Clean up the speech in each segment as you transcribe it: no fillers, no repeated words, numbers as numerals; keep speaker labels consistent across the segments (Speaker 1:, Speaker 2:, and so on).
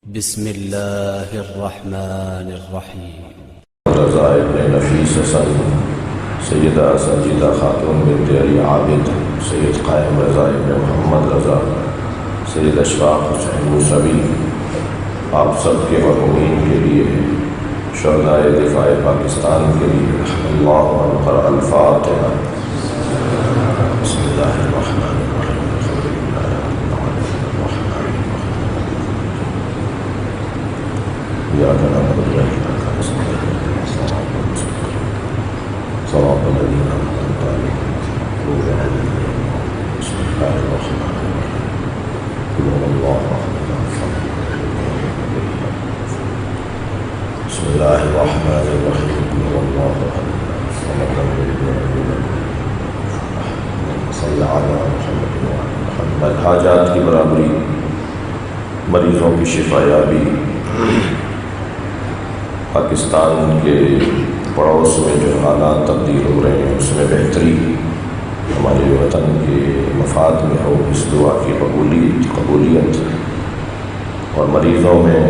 Speaker 1: بسم اللہ الرحمن الرحیم۔
Speaker 2: رضا ابن نفیس حسن، سیدہ سنجیدہ خاتون بنت علی عابد، سید قائم رضا ابن محمد رضا، سید اشفاق حسین موسوی، آپ سب کے مرحومین کے لیے، شہدائے دفاع پاکستان کے لیے اللہ اکبر۔ الفاتحہ۔ بسم اللہ الرحمن الرحیم۔ إياك نعبد وإياك نستعين صراط الذين أنعمت عليهم غير المغضوب عليهم. بسم الله الرحمن الرحيم. قل هو الله أحد الصمد. بسم الله الرحمن الرحيم. قل هو الله أحد الصمد لم يلد ولم يولد. صل على محمد وعلى محمد۔ حاجات کی برابری، مریضوں کی شفا یابی، پاکستان کے پڑوس میں جو حالات تبدیل ہو رہے ہیں اس میں بہتری ہمارے وطن کے مفاد میں ہو، اس دعا کی قبولیت اور مریضوں میں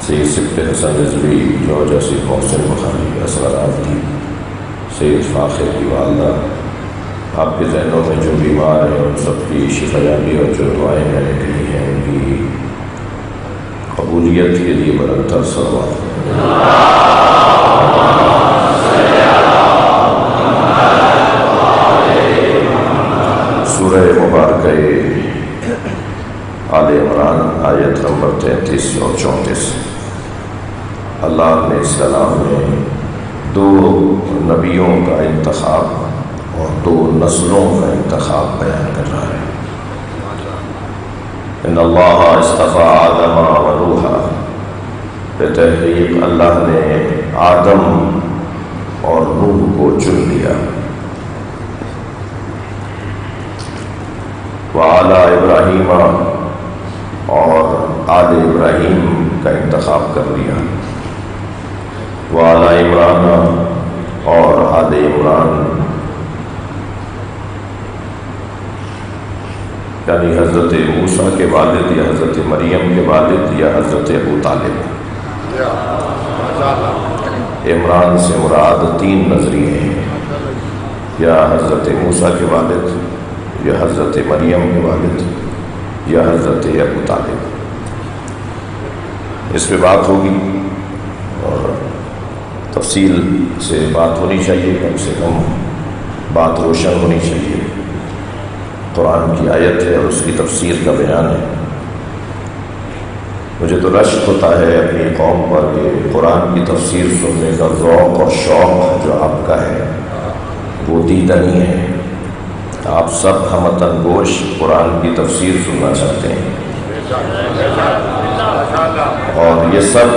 Speaker 2: سید سبت حسن رضوی جو جیسے محسن بخاری اثرات کی، سید فاخر کی والدہ، آپ کے ذہنوں میں جو بیمار ہیں ان سب کی شفا یابی اور جو دعائیں میں نے کی ہیں ان کی قبولیت کے لیے برتر صلوات۔ سورہ مبارکہ آل عمران آیت نمبر 33 اور 34۔ اللہ نے اس کلام میں دو نبیوں کا انتخاب اور دو نسلوں کا انتخاب بیان کر رہا ہے۔ ان اللہ اصطفیٰ آدم و نوحا، بتحقیق اللہ نے آدم اور نوح کو چن لیا، وعلی ابراہیم اور آل ابراہیم کا انتخاب کر لیا، وعلی عمران اور آل عمران یعنی حضرت موسیٰ کے والد یا حضرت مریم کے والد یا حضرت ابو طالب۔ عمران سے مراد تین نظریے ہیں، یا حضرت موسیٰ کے والد یا حضرت مریم کے والد یا حضرت ابو طالب۔ اس پہ بات ہوگی اور تفصیل سے بات ہونی چاہیے، کم سے کم بات روشن ہونی چاہیے۔ قرآن کی آیت ہے اور اس کی تفسیر کا بیان ہے۔ مجھے تو رشک ہوتا ہے اپنی قوم پر کہ قرآن کی تفسیر سننے کا ذوق اور شوق جو آپ کا ہے وہ دیدہ نہیں ہے۔ آپ سب ہمتن گوش قرآن کی تفسیر سننا چاہتے ہیں، اور یہ سب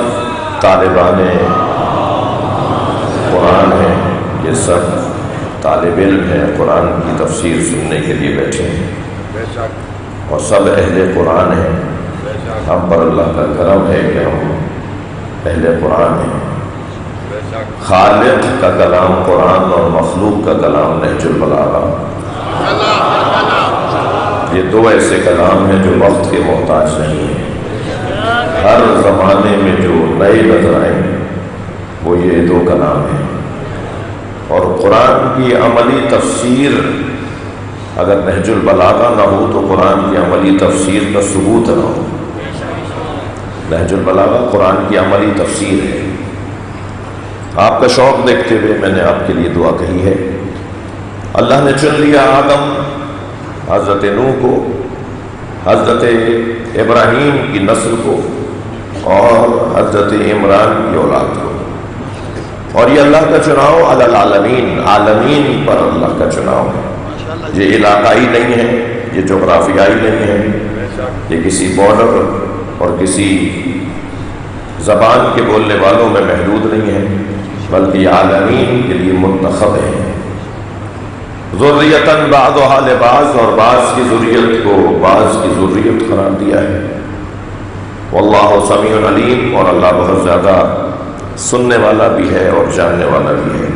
Speaker 2: طالبان قرآن ہیں، یہ سب طالب علم ہیں، قرآن کی تفسیر سننے کے لیے بیٹھے ہیں، اور سب اہل قرآن ہیں۔ ہم پر اللہ کا کرم ہے کہ ہم اہل قرآن ہیں۔ خالق کا کلام قرآن اور مخلوق کا کلام نہج البلاغہ، یہ دو ایسے کلام ہیں جو وقت کے محتاج نہیں ہیں۔ ہر زمانے میں جو نئے نظر آئیں وہ یہ دو کلام ہیں، اور قرآن کی عملی تفسیر اگر نہج البلاغہ نہ ہو تو قرآن کی عملی تفسیر کا ثبوت نہ ہو۔ نہج البلاغہ قرآن کی عملی تفسیر ہے۔ آپ کا شوق دیکھتے ہوئے میں نے آپ کے لیے دعا کہی ہے۔ اللہ نے چن لیا آدم، حضرت نوح کو، حضرت ابراہیم کی نسل کو اور حضرت عمران کی اولاد کو، اور یہ اللہ کا چناؤ علی العالمین، عالمین پر اللہ کا چناؤ ہے۔ یہ علاقائی نہیں ہے، یہ جغرافیائی نہیں ہے، یہ کسی بارڈر اور کسی زبان کے بولنے والوں میں محدود نہیں ہے، بلکہ یہ عالمین کے لیے منتخب ہے۔ ذریۃً بعضھا لبعض، اور بعض کی ذریت کو بعض کی ذریت قرار دیا ہے۔ واللہ سمیع علیم، اور اللہ بہت زیادہ سننے والا بھی ہے اور جاننے والا بھی ہے۔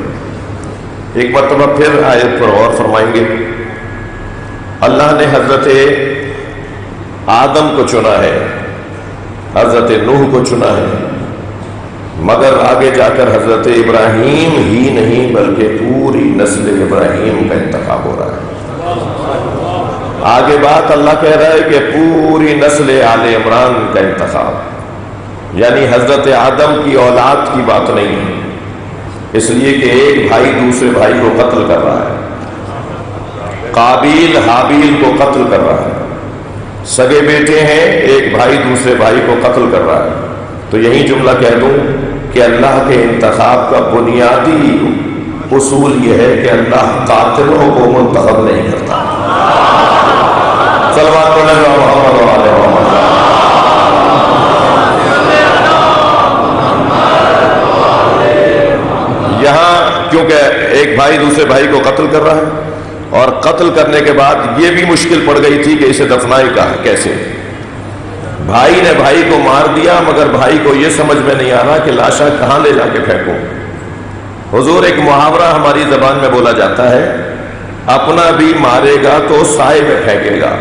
Speaker 2: ایک مرتبہ پھر آیت پر غور فرمائیں گے۔ اللہ نے حضرت آدم کو چنا ہے، حضرت نوح کو چنا ہے، مگر آگے جا کر حضرت ابراہیم ہی نہیں بلکہ پوری نسل ابراہیم کا انتخاب ہو رہا ہے۔ آگے بات اللہ کہہ رہا ہے کہ پوری نسل آل عمران کا انتخاب، یعنی حضرت آدم کی اولاد کی بات نہیں ہے، اس لیے کہ ایک بھائی دوسرے بھائی کو قتل کر رہا ہے، قابیل حابیل کو قتل کر رہا ہے، سگے بیٹے ہیں، ایک بھائی دوسرے بھائی کو قتل کر رہا ہے۔ تو یہی جملہ کہہ دوں کہ اللہ کے انتخاب کا بنیادی اصول یہ ہے کہ اللہ قاتلوں کو منتخب نہیں کرتا۔ صلوات اللہ محمد و آل محمد۔ یہاں کیونکہ ایک بھائی دوسرے بھائی کو قتل کر رہا ہے، اور قتل کرنے کے بعد یہ بھی مشکل پڑ گئی تھی کہ اسے دفنائے کہاں، کیسے؟ بھائی نے بھائی کو مار دیا، مگر بھائی کو یہ سمجھ میں نہیں آ رہا کہ لاشا کہاں لے جا کے پھینکوں۔ حضور ایک محاورہ ہماری زبان میں بولا جاتا ہے، اپنا بھی مارے گا تو سائے میں پھینکے گا۔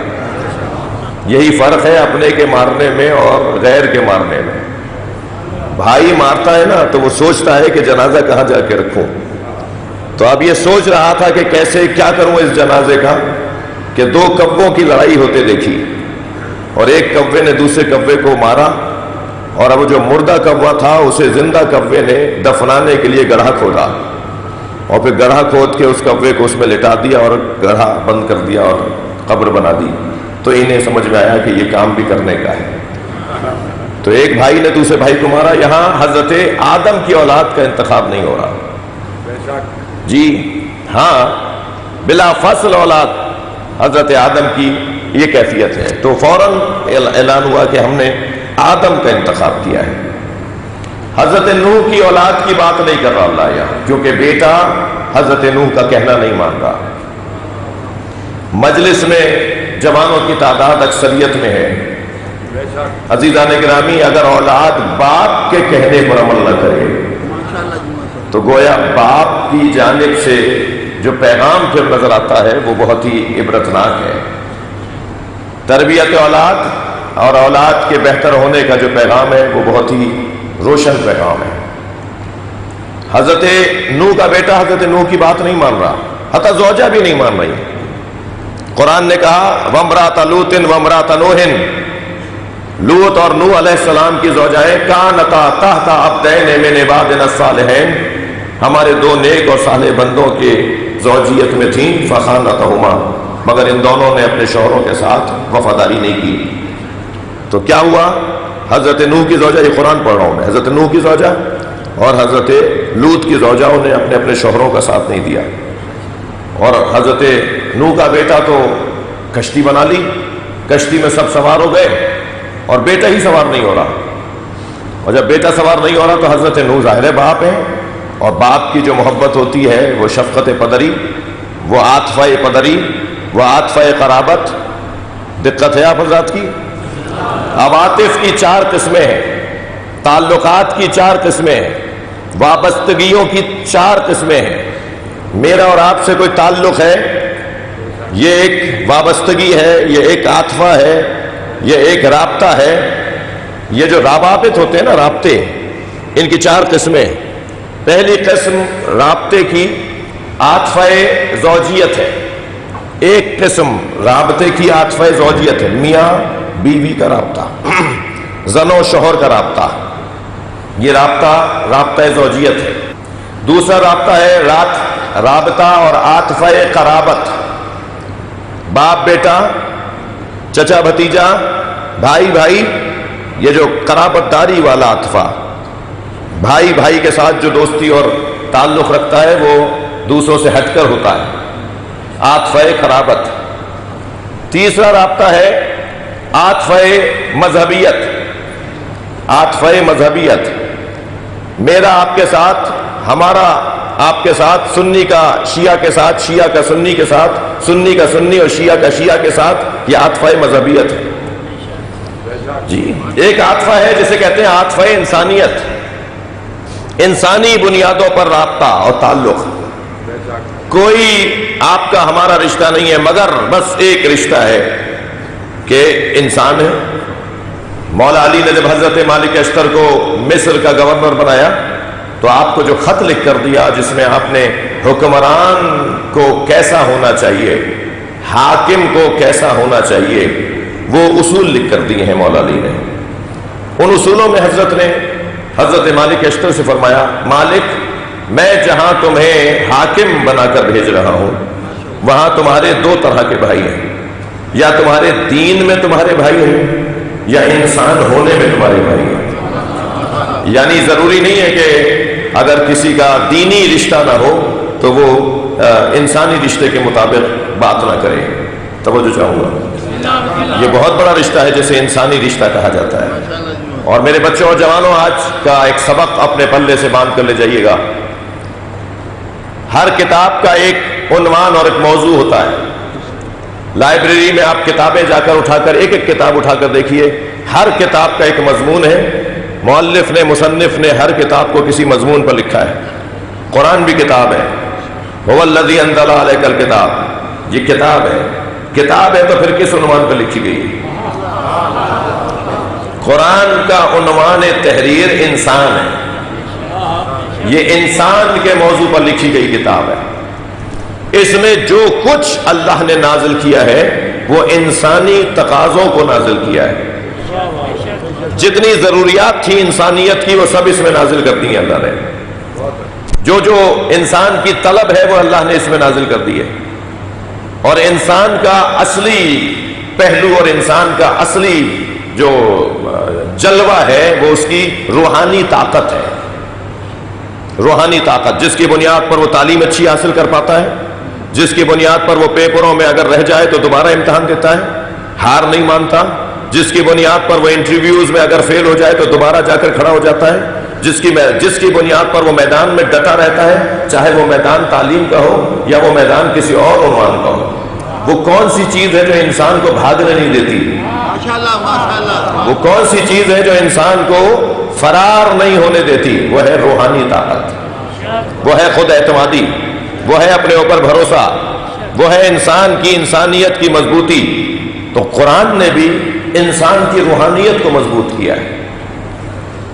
Speaker 2: یہی فرق ہے اپنے کے مارنے میں اور غیر کے مارنے میں۔ بھائی مارتا ہے نا تو وہ سوچتا ہے کہ جنازہ کہاں جا کے رکھوں، تو اب یہ سوچ رہا تھا کہ کیسے کیا کروں اس جنازے کا، کہ دو کووں کی لڑائی ہوتے دیکھی، اور ایک کوے نے دوسرے کوے کو مارا، اور اب جو مردہ کوا تھا اسے زندہ کوے نے دفنانے کے لیے گڑھا کھودا، اور پھر گڑھا کھود کے اس کوے کو اس میں لٹا دیا اور گڑھا بند کر دیا اور قبر بنا دی۔ تو انہیں سمجھ میں آیا کہ یہ کام بھی کرنے کا ہے۔ تو ایک بھائی نے دوسرے بھائی کو مارا۔ یہاں حضرت آدم کی اولاد کا انتخاب نہیں ہو رہا، جی ہاں، بلا فصل اولاد حضرت آدم کی یہ کیفیت ہے۔ تو فوراً اعلان ہوا کہ ہم نے آدم کا انتخاب کیا ہے۔ حضرت نوح کی اولاد کی بات نہیں کر رہا اللہ یہاں، کیونکہ بیٹا حضرت نوح کا کہنا نہیں مان رہا۔ مجلس میں جوانوں کی تعداد اکثریت میں ہے۔ عزیزان گرامی، اگر اولاد باپ کے کہنے پر عمل نہ کرے تو گویا باپ کی جانب سے جو پیغام پھر نظر آتا ہے وہ بہت ہی عبرتناک ہے۔ تربیت اولاد اور اولاد کے بہتر ہونے کا جو پیغام ہے وہ بہت ہی روشن پیغام ہے۔ حضرت نوح کا بیٹا حضرت نوح کی بات نہیں مان رہا، حتی زوجہ بھی نہیں مان رہی۔ قرآن نے کہا وَامْرَأَتَ لُوطٍ وَامْرَأَتَ نُوحٍ، لوط اور نوح علیہ السلام کی زوجائیں كَانَتَا تَحْتَ عَبْدَيْنِ مِنْ عِبَادِنَا الصَّالِحِينَ، ہمارے دو نیک اور صالح بندوں کے زوجیت میں تھیں، فَخَانَتَهُمَا، مگر ان دونوں نے اپنے شوہروں کے ساتھ وفاداری نہیں کی۔ تو کیا ہوا؟ حضرت نوح کی زوجہ، یہ قرآن پڑھ رہا ہوں میں، حضرت نوح کی زوجہ اور حضرت لوط کی زوجاؤں نے اپنے اپنے شوہروں کا ساتھ نہیں دیا، اور حضرت نوح کا بیٹا تو کشتی بنا لی، کشتی میں سب سوار ہو گئے اور بیٹا ہی سوار نہیں ہو رہا، اور جب بیٹا سوار نہیں ہو رہا تو حضرت نوح ظاہر باپ ہے، اور باپ کی جو محبت ہوتی ہے وہ شفقت پدری، وہ عاطفہ پدری، وہ عاطفہ قرابت۔ دقت ہے آپ حضرات کی؟ عواطف کی 4 قسمیں ہیں، تعلقات کی 4 قسمیں ہیں، وابستگیوں کی 4 قسمیں ہیں۔ میرا اور آپ سے کوئی تعلق ہے، یہ ایک وابستگی ہے، یہ ایک عاطفہ ہے، یہ ایک رابطہ ہے۔ یہ جو روابط ہوتے ہیں نا، رابطے، ان کی 4 قسمیں۔ پہلی قسم رابطے کی عاطفہ زوجیت ہے، ایک قسم رابطے کی عاطفہ زوجیت ہے، میاں بیوی کا رابطہ، زن و شوہر کا رابطہ، یہ رابطہ زوجیت ہے۔ دوسرا رابطہ ہے رابطہ اور عاطفہ قرابت، باپ بیٹا، چچا بھتیجا، بھائی بھائی، یہ جو قرابت داری والا عاطفہ، بھائی بھائی کے ساتھ جو دوستی اور تعلق رکھتا ہے وہ دوسروں سے ہٹ کر ہوتا ہے، عاطفہ قرابت۔ تیسرا رابطہ ہے عاطفہ مذہبیت، عاطفہ مذہبیت، میرا آپ کے ساتھ، ہمارا آپ کے ساتھ، سنی کا شیعہ کے ساتھ، شیعہ کا سنی کے ساتھ، سنی کا سنی اور شیعہ کا شیعہ کے ساتھ، یہ عاطفہ مذہبیت ہے۔ جی ایک عاطفہ ہے جسے کہتے ہیں عاطفہ انسانیت، انسانی بنیادوں پر رابطہ اور تعلق، کوئی آپ کا ہمارا رشتہ نہیں ہے، مگر بس ایک رشتہ ہے کہ انسان ہے، مولا علی نے جب حضرت مالک اشتر کو مصر کا گورنر بنایا تو آپ کو جو خط لکھ کر دیا جس میں آپ نے حکمران کو کیسا ہونا چاہیے، حاکم کو کیسا ہونا چاہیے، وہ اصول لکھ کر دیے ہیں مولا علی نے۔ ان اصولوں میں حضرت نے حضرت مالک اشتر سے فرمایا، مالک میں جہاں تمہیں حاکم بنا کر بھیج رہا ہوں وہاں تمہارے دو طرح کے بھائی ہیں، یا تمہارے دین میں تمہارے بھائی ہیں یا انسان ہونے میں تمہارے بھائی ہیں۔ یعنی ضروری نہیں ہے کہ اگر کسی کا دینی رشتہ نہ ہو تو وہ انسانی رشتے کے مطابق بات نہ کرے۔ توجہ چاہوں گا، یہ بہت بڑا رشتہ ہے جسے انسانی رشتہ کہا جاتا ہے۔ اور میرے بچوں اور جوانوں، آج کا ایک سبق اپنے پلے سے باندھ کر لے جائیے گا۔ ہر کتاب کا ایک عنوان اور ایک موضوع ہوتا ہے۔ لائبریری میں آپ کتابیں جا کر اٹھا کر ایک ایک کتاب اٹھا کر دیکھیے، ہر کتاب کا ایک مضمون ہے۔ مؤلف نے، مصنف نے ہر کتاب کو کسی مضمون پر لکھا ہے۔ قرآن بھی کتاب ہے، هو الذی انزل علیک الکتاب، یہ کتاب ہے۔ کتاب ہے تو پھر کس عنوان پر لکھی گئی؟ قرآن کا عنوان تحریر انسان ہے، یہ انسان کے موضوع پر لکھی گئی کتاب ہے۔ اس میں جو کچھ اللہ نے نازل کیا ہے وہ انسانی تقاضوں کو نازل کیا ہے۔ جتنی ضروریات تھی انسانیت کی وہ سب اس میں نازل کر دی ہیں اللہ نے۔ جو جو انسان کی طلب ہے وہ اللہ نے اس میں نازل کر دی ہے۔ اور انسان کا اصلی پہلو اور انسان کا اصلی جو جلوہ ہے وہ اس کی روحانی طاقت ہے۔ روحانی طاقت جس کی بنیاد پر وہ تعلیم اچھی حاصل کر پاتا ہے، جس کی بنیاد پر وہ پیپروں میں اگر رہ جائے تو دوبارہ امتحان دیتا ہے، ہار نہیں مانتا، جس کی بنیاد پر وہ انٹرویوز میں اگر فیل ہو جائے تو دوبارہ جا کر کھڑا ہو جاتا ہے، جس کی بنیاد پر وہ میدان میں ڈٹا رہتا ہے، چاہے وہ میدان تعلیم کا ہو یا وہ میدان کسی اور عنوان کا ہو۔ وہ کون سی چیز ہے جو انسان کو بھاگنے نہیں دیتی؟ وہ کون سی چیز ہے جو انسان کو فرار نہیں ہونے دیتی؟ وہ ہے روحانی طاقت، وہ ہے خود اعتمادی، وہ ہے اپنے اوپر بھروسہ، وہ ہے انسان کی انسانیت کی مضبوطی۔ تو قرآن نے بھی انسان کی روحانیت کو مضبوط کیا ہے۔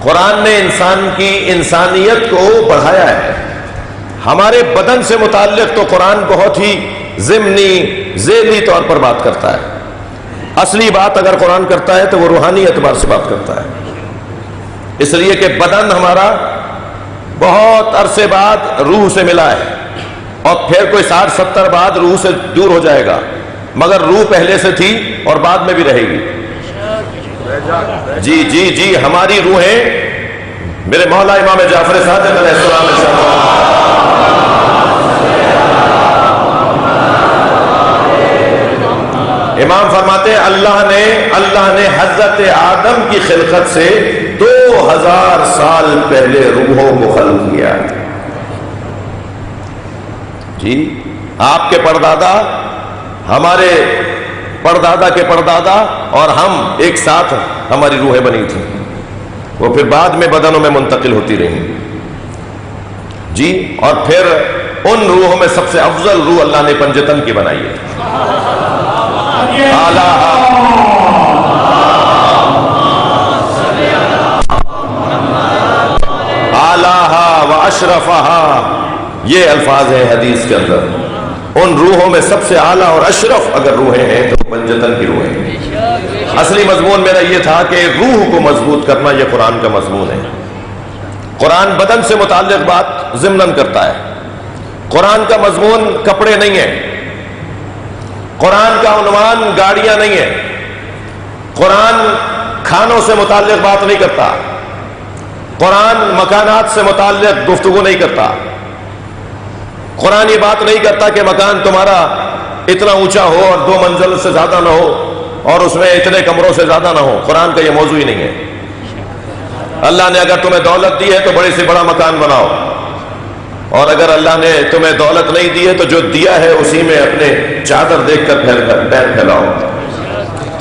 Speaker 2: قرآن نے انسان کی انسانیت کو بڑھایا ہے۔ ہمارے بدن سے متعلق تو قرآن بہت ہی ضمنی ذیلی طور پر بات کرتا ہے۔ اصلی بات اگر قرآن کرتا ہے تو وہ روحانی اعتبار سے بات کرتا ہے، اس لیے کہ بدن ہمارا بہت عرصے بعد روح سے ملا ہے، اور پھر کوئی 60-70 بعد روح سے دور ہو جائے گا، مگر روح پہلے سے تھی اور بعد میں بھی رہے گی۔ جی جی جی، ہماری روحیں میرے مولا امام جعفر صادق علیہ السلام امام فرماتے ہیں اللہ نے حضرت آدم کی خلقت سے 2000 سال پہلے روحوں کو خلق کیا۔ جی، آپ کے پردادا، ہمارے پردادا کے پردادا اور ہم ایک ساتھ ہماری روحیں بنی تھیں، وہ پھر بعد میں بدنوں میں منتقل ہوتی رہیں۔ جی، اور پھر ان روحوں میں سب سے افضل روح اللہ نے پنجتن کی بنائی ہے۔ اعلیٰ و اشرفہا، یہ الفاظ ہیں حدیث کے اندر۔ ان روحوں میں سب سے اعلیٰ اور اشرف اگر روحیں ہیں تو پنجتن کی روحیں۔ اصلی مضمون میرا یہ تھا کہ روح کو مضبوط کرنا یہ قرآن کا مضمون ہے۔ قرآن بدن سے متعلق بات ضمناً کرتا ہے۔ قرآن کا مضمون کپڑے نہیں ہے، قرآن کا عنوان گاڑیاں نہیں ہے، قرآن کھانوں سے متعلق بات نہیں کرتا، قرآن مکانات سے متعلق گفتگو نہیں کرتا، قرآن یہ بات نہیں کرتا کہ مکان تمہارا اتنا اونچا ہو اور 2 منزل سے زیادہ نہ ہو اور اس میں اتنے کمروں سے زیادہ نہ ہو۔ قرآن کا یہ موضوع ہی نہیں ہے۔ اللہ نے اگر تمہیں دولت دی ہے تو بڑے سے بڑا مکان بناؤ، اور اگر اللہ نے تمہیں دولت نہیں دی ہے تو جو دیا ہے اسی میں اپنے چادر دیکھ کر پیر پھیلاؤ۔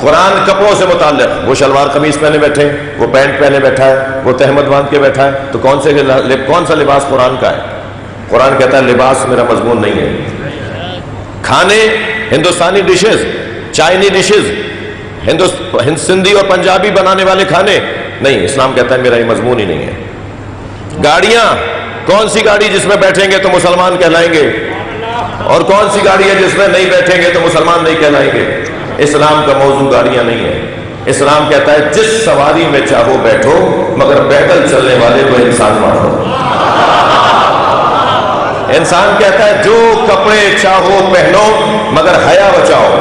Speaker 2: قرآن کپڑوں سے متعلق، وہ شلوار قمیص پہنے بیٹھے، وہ پینٹ پہنے بیٹھا ہے، وہ تہمت باندھ کے بیٹھا ہے، تو کون سا لباس قرآن کا ہے؟ قرآن کہتا ہے لباس میرا مضمون نہیں ہے۔ کھانے، ہندوستانی ڈشز، چائنی ڈشز، سندھی اور پنجابی بنانے والے کھانے نہیں، اسلام کہتا ہے میرا یہ مضمون ہی نہیں ہے۔ گاڑیاں، کون سی گاڑی جس میں بیٹھیں گے تو مسلمان کہلائیں گے، اور کون سی گاڑی ہے جس میں نہیں بیٹھیں گے تو مسلمان نہیں کہلائیں گے؟ اسلام کا موضوع گاڑیاں نہیں ہے۔ اسلام کہتا ہے جس سواری میں چاہو بیٹھو، مگر پیدل چلنے والے کو انسان مانو۔ انسان کہتا ہے جو کپڑے چاہو پہنو، مگر حیا بچاؤ،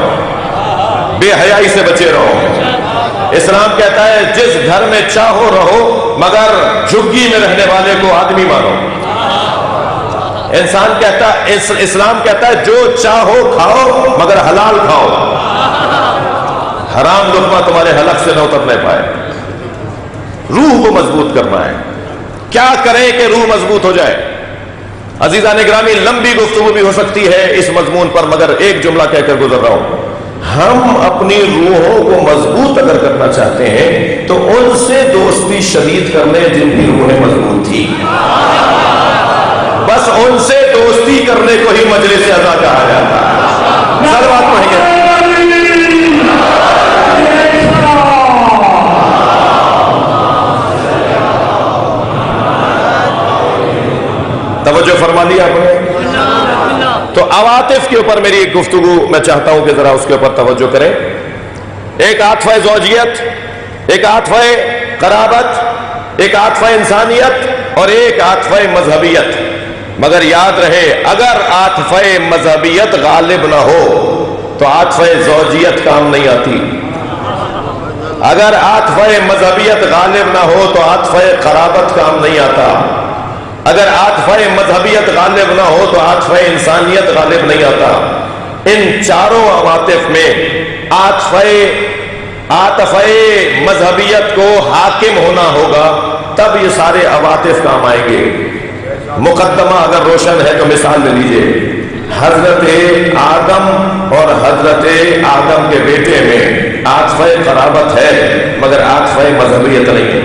Speaker 2: بے حیائی سے بچے رہو۔ اسلام کہتا ہے جس گھر میں چاہو رہو، مگر جھگی میں رہنے والے کو آدمی مانو۔ انسان کہتا ہے، اسلام کہتا ہے جو چاہو کھاؤ، مگر حلال کھاؤ، حرام لقمہ تمہارے حلق سے نہ اترنے پائے۔ روح کو مضبوط کرنا ہے۔ کیا کریں کہ روح مضبوط ہو جائے؟ عزیزان گرامی، لمبی گفتگو بھی ہو سکتی ہے اس مضمون پر، مگر ایک جملہ کہہ کر گزر رہا ہوں۔ ہم اپنی روحوں کو مضبوط اگر کرنا چاہتے ہیں تو ان سے دوستی شدید کر لیں جن کی روحیں مضبوط تھی۔ بس ان سے دوستی کرنے کو ہی مجلس اعضا کہا جاتا ہے۔ صلوات پڑھیں گے۔ توجہ فرما لیا آپ نے؟ تو عواطف کے اوپر میری ایک گفتگو میں چاہتا ہوں کہ ذرا اس کے اوپر توجہ کریں۔ ایک عاطفہ زوجیت، ایک عاطفہ قرابت، ایک عاطفہ انسانیت، اور ایک عاطفہ مذہبیت۔ مگر یاد رہے، اگر عاطفہ مذہبیت غالب نہ ہو تو عاطفہ زوجیت کام نہیں آتی۔ اگر عاطفہ مذہبیت غالب نہ ہو تو عاطفہ قرابت کام نہیں آتا۔ اگر عاطفہ مذہبیت غالب نہ ہو تو عاطفہ انسانیت غالب نہیں آتا۔ ان چاروں عواطف میں عاطفہ مذہبیت کو حاکم ہونا ہوگا، تب یہ سارے عواطف کام آئیں گے۔ مقدمہ اگر روشن ہے تو مثال لے لیجئے، حضرت آدم اور حضرت آدم کے بیٹے میں عاطفہ قرابت ہے، مگر عاطفہ مذہبیت نہیں ہے۔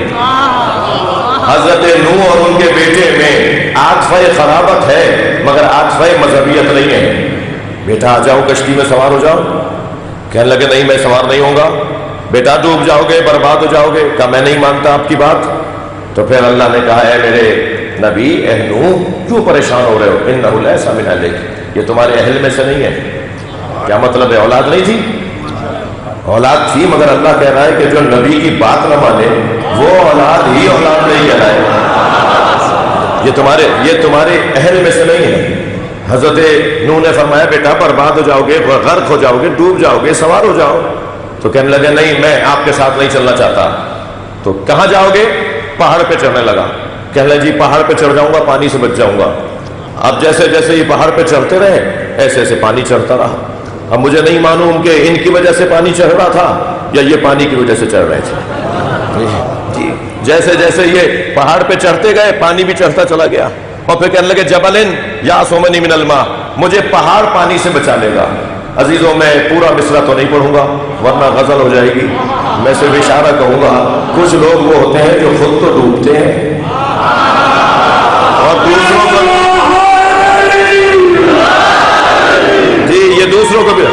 Speaker 2: حضرت نوح اور ان کے بیٹے میں عاطفہ قرابت ہے، مگر عاطفہ مذہبیت نہیں ہے۔ بیٹا آ جاؤ کشتی میں سوار ہو جاؤ، کہنے لگے نہیں میں سوار نہیں ہوں گا۔ بیٹا ڈوب جاؤ گے، برباد ہو جاؤ گے، کہا میں نہیں مانتا آپ کی بات۔ تو پھر اللہ نے کہا اے میرے نبی، اے نوح، کیوں پریشان ہو رہے ہو؟ انہ لیس من اہلک، یہ تمہارے اہل میں سے نہیں ہے۔ کیا مطلب ہے؟ اولاد نہیں تھی؟ اولاد تھی، مگر اللہ کہہ رہا ہے کہ جو نبی کی بات نہ مانے وہ اولاد ہی اولاد نہیں کہلائے۔ یہ تمہارے اہل میں سے نہیں ہے۔ حضرت نوح نے فرمایا بیٹا برباد ہو جاؤ گے، غرق ہو جاؤ گے، ڈوب جاؤ گے، سوار ہو جاؤ۔ تو کہنے لگے نہیں میں آپ کے ساتھ نہیں چلنا چاہتا۔ تو کہاں جاؤ گے؟ پہاڑ پہ چڑھنے لگا۔ کہنے لگا جی پہاڑ پہ چڑھ جاؤں گا، پانی سے بچ جاؤں گا۔ اب جیسے جیسے یہ پہاڑ پہ چڑھتے رہے، ایسے ایسے پانی چڑھتا رہا۔ اب مجھے نہیں معلوم کہ ان کی وجہ سے پانی چڑھ رہا تھا یا یہ پانی کی وجہ سے چڑھ رہے تھے۔ جی جیسے جیسے یہ پہاڑ پہ چڑھتے گئے، پانی بھی چڑھتا چلا گیا۔ اور پھر کہنے لگے جبلن یعصمنی من الماء، مجھے پہاڑ پانی سے بچا لے گا۔ عزیزوں میں پورا مصرع تو نہیں پڑھوں گا ورنہ غزل ہو جائے گی، میں صرف اشارہ کہوں گا۔ کچھ لوگ وہ ہوتے ہیں جو خود تو ڈوبتے ہیں اور دوسروں کو، جی یہ دوسروں کو بھی،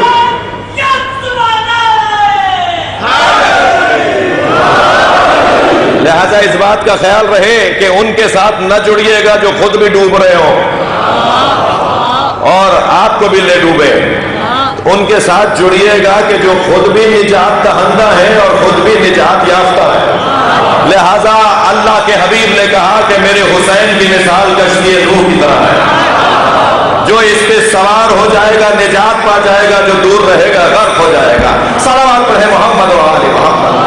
Speaker 2: لہذا اس بات کا خیال رہے کہ ان کے ساتھ نہ جڑیے گا جو خود بھی ڈوب رہے ہوں اور آپ کو بھی لے ڈوبے۔ ان کے ساتھ جڑیے گا کہ جو خود بھی نجات دہندہ ہے اور خود بھی نجات یافتہ ہے۔ لہذا اللہ کے حبیب نے کہا کہ میرے حسین کی مثال کشتی نوح کی طرح ہے، جو اس پہ سوار ہو جائے گا نجات پا جائے گا، جو دور رہے گا غرق ہو جائے گا۔ صلوات پڑھے محمد و آل محمد۔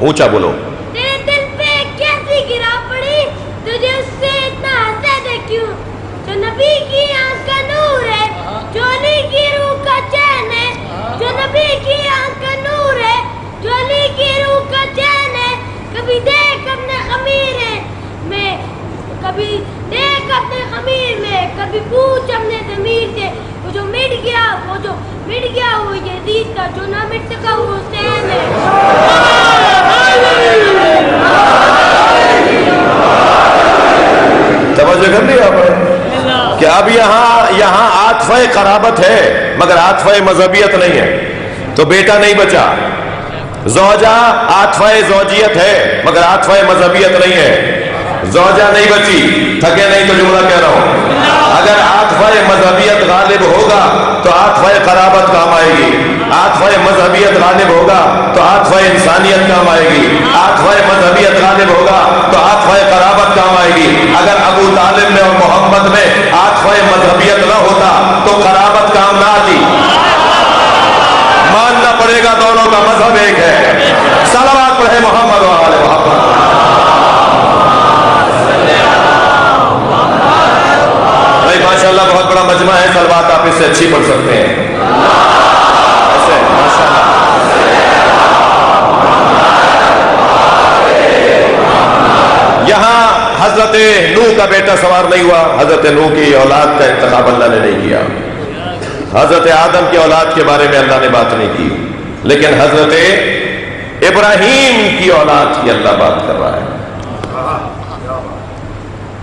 Speaker 2: اونچا بولو۔
Speaker 3: تیرے دل پہ کیسی گرا پڑی، تجھے اس سے اتنا حسد ہے کیوں؟ جو نبی کی آنکھ کا نور ہے، جو علی کی روح کا چین ہے، جو نبی کی آنکھ کا نور ہے، جو علی کی روح کا چین ہے۔ کبھی دیکھ اپنے خمیر میں، کبھی دیکھ اپنے خمیر میں، کبھی پوچھ اپنے ضمیر سے، وہ جو مٹ گیا وہ یزید کا، جو نہ مٹ سکا وہ حسین ہے۔
Speaker 2: توجہ کر لی آپ نے؟ کہ اب یہاں عاطفہ قرابت ہے مگر عاطفہ مذہبیت نہیں ہے، تو بیٹا نہیں بچا. زوجہ عاطفہ زوجیت ہے مگر عاطفہ مذہبیت نہیں ہے، زوجہ نہیں بچی. تھکے نہیں تو جملہ کہہ رہا ہوں. اگر عاطفہ مذہبیت غالب ہوگا تو عاطفہ قرابت کام آئے گی، عاطفہ مذہبیت غالب ہوگا تو عاطفہ انسانیت کام آئے گی، عاطفہ مذہبیت غالب ہوگا تو عاطفہ قرابت کام آئے گی. اگر ابو طالب میں اور محمد میں عاطفہ مذہبیت نہ ہوتا تو قرابت کام نہ آتی. ماننا پڑے گا دونوں کا مذہب ایک ہے. صلوات پڑھے محمد و آل محمد. ماشاءاللہ بہت بڑا مجمع ہے، صلوات آپ اس سے اچھی پڑھ سکتے ہیں ایسے ماشاءاللہ. یہاں حضرت نوح کا بیٹا سوار نہیں ہوا، حضرت نوح کی اولاد کا انتخاب اللہ نے نہیں کیا. حضرت آدم کی اولاد کے بارے میں اللہ نے بات نہیں کی، لیکن حضرت ابراہیم کی اولاد کی اللہ بات کر رہا ہے.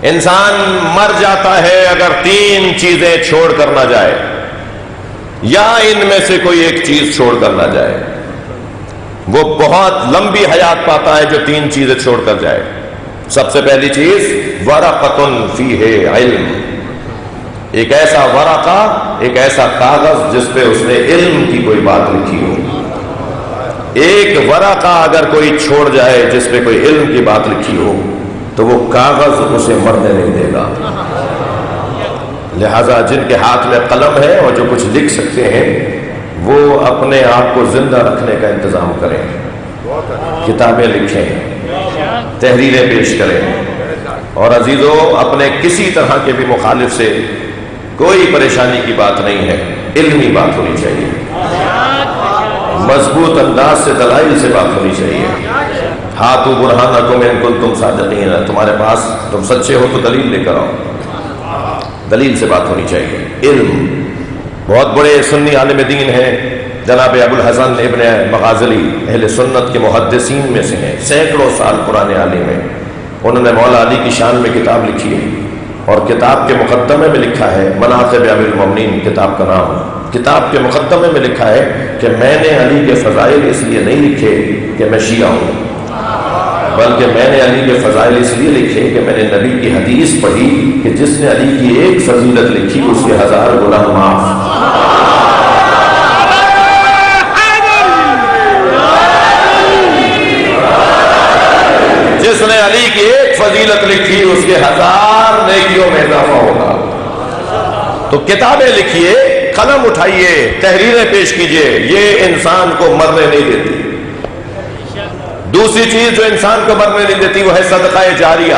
Speaker 2: انسان مر جاتا ہے اگر 3 چیزیں چھوڑ کر نہ جائے، یا ان میں سے کوئی ایک چیز چھوڑ کر نہ جائے. وہ بہت لمبی حیات پاتا ہے جو 3 چیزیں چھوڑ کر جائے. سب سے پہلی چیز ورقۃ فیہ علم، ایک ایسا ورقہ، ایک ایسا کاغذ جس پہ اس نے علم کی کوئی بات لکھی ہو. ایک ورقہ اگر کوئی چھوڑ جائے جس پہ کوئی علم کی بات لکھی ہو تو وہ کاغذ اسے مرنے نہیں دے گا. لہذا جن کے ہاتھ میں قلم ہے اور جو کچھ لکھ سکتے ہیں وہ اپنے آپ کو زندہ رکھنے کا انتظام کریں، کتابیں لکھیں، تحریریں پیش کریں. اور عزیزو، اپنے کسی طرح کے بھی مخالف سے کوئی پریشانی کی بات نہیں ہے، علمی بات ہونی چاہیے، مضبوط انداز سے دلائل سے بات ہونی چاہیے. ہاتھو برہانکم ان کنتم صادقین، تمہارے پاس تم سچے ہو تو دلیل لے کر آؤ، دلیل سے بات ہونی چاہیے. علم. بہت بڑے سنی عالم دین ہیں جناب ابوالحسن ابن مغازلی، اہل سنت کے محدثین میں سے ہیں، سینکڑوں سال پرانے عالم ہیں. انہوں نے مولا علی کی شان میں کتاب لکھی ہے اور کتاب کے مقدمے میں لکھا ہے، مناقب امیر المومنین کتاب کا نام. کتاب کے مقدمے میں لکھا ہے کہ میں نے علی کے فضائل اس لیے نہیں لکھے کہ میں شیعہ ہوں، بلکہ میں نے علی کے فضائل اس لیے لکھے کہ میں نے نبی کی حدیث پڑھی کہ جس نے علی کی ایک فضیلت لکھی اس کے 1000 گناہ معاف. جس نے علی کی ایک فضیلت لکھی اس کے 1000 نیکیوں میں اضافہ ہوگا. تو کتابیں لکھیے، قلم اٹھائیے، تحریریں پیش کیجیے، یہ انسان کو مرنے نہیں دیتی. دوسری چیز جو انسان کو مرنے نہیں دیتی وہ ہے صدقہ جاریہ.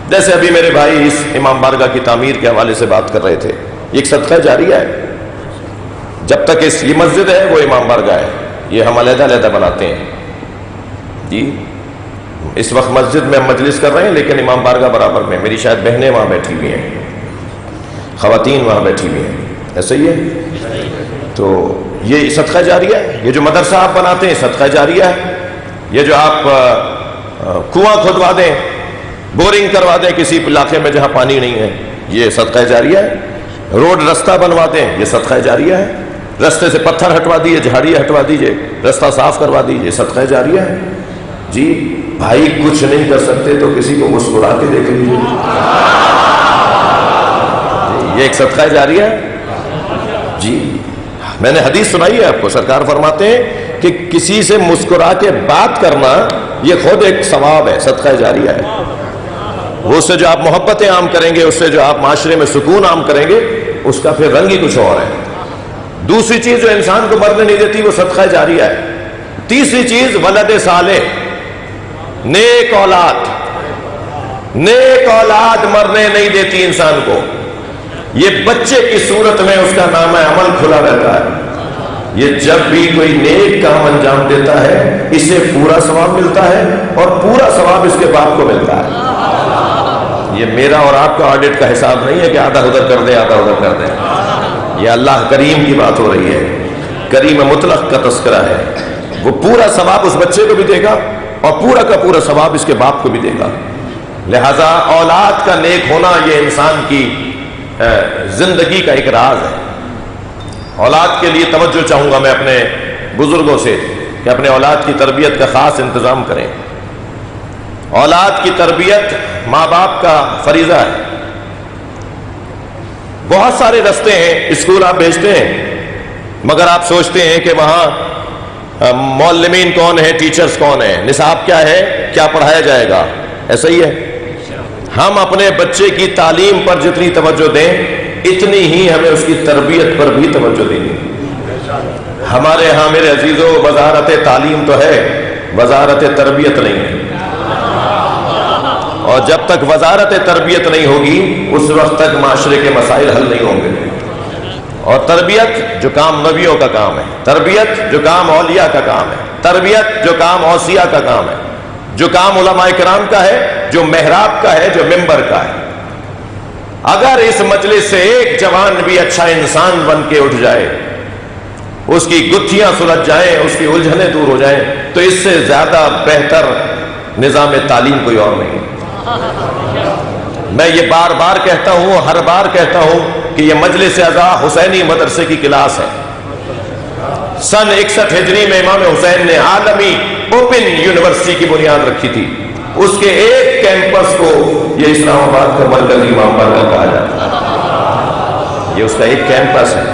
Speaker 2: جیسے ابھی میرے بھائی اس امام بارگاہ کی تعمیر کے حوالے سے بات کر رہے تھے، یہ ایک صدقہ جاریہ ہے. جب تک یہ مسجد ہے وہ امام بارگاہ ہے، یہ ہم علیحدہ علیحدہ بناتے ہیں. جی اس وقت مسجد میں ہم مجلس کر رہے ہیں لیکن امام بارگاہ برابر میں، میری شاید بہنیں وہاں بیٹھی ہوئی ہیں، خواتین وہاں بیٹھی ہوئی ہیں. ایسا ہی ہے. تو یہ صدقہ جاریہ ہے. یہ جو مدرسہ آپ بناتے ہیں صدقہ جاریہ ہے. یہ جو آپ کنواں کھدوا دیں، بورنگ کروا دیں کسی علاقے میں جہاں پانی نہیں ہے، یہ صدقہ جاریہ ہے. روڈ رستہ بنوا دیں، یہ صدقہ جاریہ ہے. رستے سے پتھر ہٹوا دیجیے، جھاڑیاں ہٹوا دیجیے، رستہ صاف کروا دیجیے، صدقہ جاریہ ہے. جی بھائی کچھ نہیں کر سکتے تو کسی کو مسکرا کے دیکھ لیجیے، یہ ایک صدقہ جاریہ ہے. جی میں نے حدیث سنائی ہے آپ کو، سرکار فرماتے ہیں کہ کسی سے مسکرا کے بات کرنا یہ خود ایک ثواب ہے، صدقہ جاریہ ہے. وہ اس سے جو آپ محبتیں عام کریں گے، اس سے جو آپ معاشرے میں سکون عام کریں گے، اس کا پھر رنگ ہی کچھ اور ہے. دوسری چیز جو انسان کو مرنے نہیں دیتی وہ صدقہ جاریہ ہے. تیسری چیز ولد صالح، نیک اولاد. نیک اولاد مرنے نہیں دیتی انسان کو. یہ بچے کی صورت میں اس کا نام عمل کھلا رہتا ہے. یہ جب بھی کوئی نیک کام انجام دیتا ہے اسے پورا ثواب ملتا ہے اور پورا ثواب اس کے باپ کو ملتا ہے. یہ میرا اور آپ کا آڈٹ کا حساب نہیں ہے کہ آدھا ادھر کر دیں آدھا ادھر کر دیں. یہ اللہ کریم کی بات ہو رہی ہے، کریم مطلق کا تذکرہ ہے. وہ پورا ثواب اس بچے کو بھی دے گا اور پورا کا پورا ثواب اس کے باپ کو بھی دے گا. لہذا اولاد کا نیک ہونا یہ انسان کی زندگی کا ایک راز ہے۔ اولاد کے لیے توجہ چاہوں گا میں اپنے بزرگوں سے کہ اپنے اولاد کی تربیت کا خاص انتظام کریں۔ اولاد کی تربیت ماں باپ کا فریضہ ہے۔ بہت سارے رستے ہیں، اسکول آپ بھیجتے ہیں مگر آپ سوچتے ہیں کہ وہاں معلمین کون ہیں، ٹیچرز کون ہیں، نصاب کیا ہے، کیا پڑھایا جائے گا، ایسا ہی ہے۔ ہم اپنے بچے کی تعلیم پر جتنی توجہ دیں اتنی ہی ہمیں اس کی تربیت پر بھی توجہ دینی۔ ہمارے ہاں میرے عزیزوں وزارت تعلیم تو ہے، وزارت تربیت نہیں ہے، اور جب تک وزارت تربیت نہیں ہوگی اس وقت تک معاشرے کے مسائل حل نہیں ہوں گے۔ اور تربیت جو کام نبیوں کا کام ہے، تربیت جو کام اولیاء کا کام ہے، تربیت جو کام اوصیاء کا کام ہے، جو کام علماء کرام کا ہے، جو محراب کا ہے، جو ممبر کا ہے۔ اگر اس مجلس سے ایک جوان بھی اچھا انسان بن کے اٹھ جائے، اس کی گتھیاں سلجھ جائیں، اس کی الجھنیں دور ہو جائیں، تو اس سے زیادہ بہتر نظام تعلیم کوئی اور نہیں۔ میں یہ بار بار کہتا ہوں، ہر بار کہتا ہوں کہ یہ مجلس اعضاء حسینی مدرسے کی کلاس ہے۔ سن 61 ہجری میں امام حسین نے عالمی اوپن یونیورسٹی کی بنیاد رکھی تھی۔ اس کے ایک کیمپس کو یہ اسلام آباد کا مرکزی امام بارگاہ کہا جاتا ہے، یہ اس کا ایک کیمپس ہے۔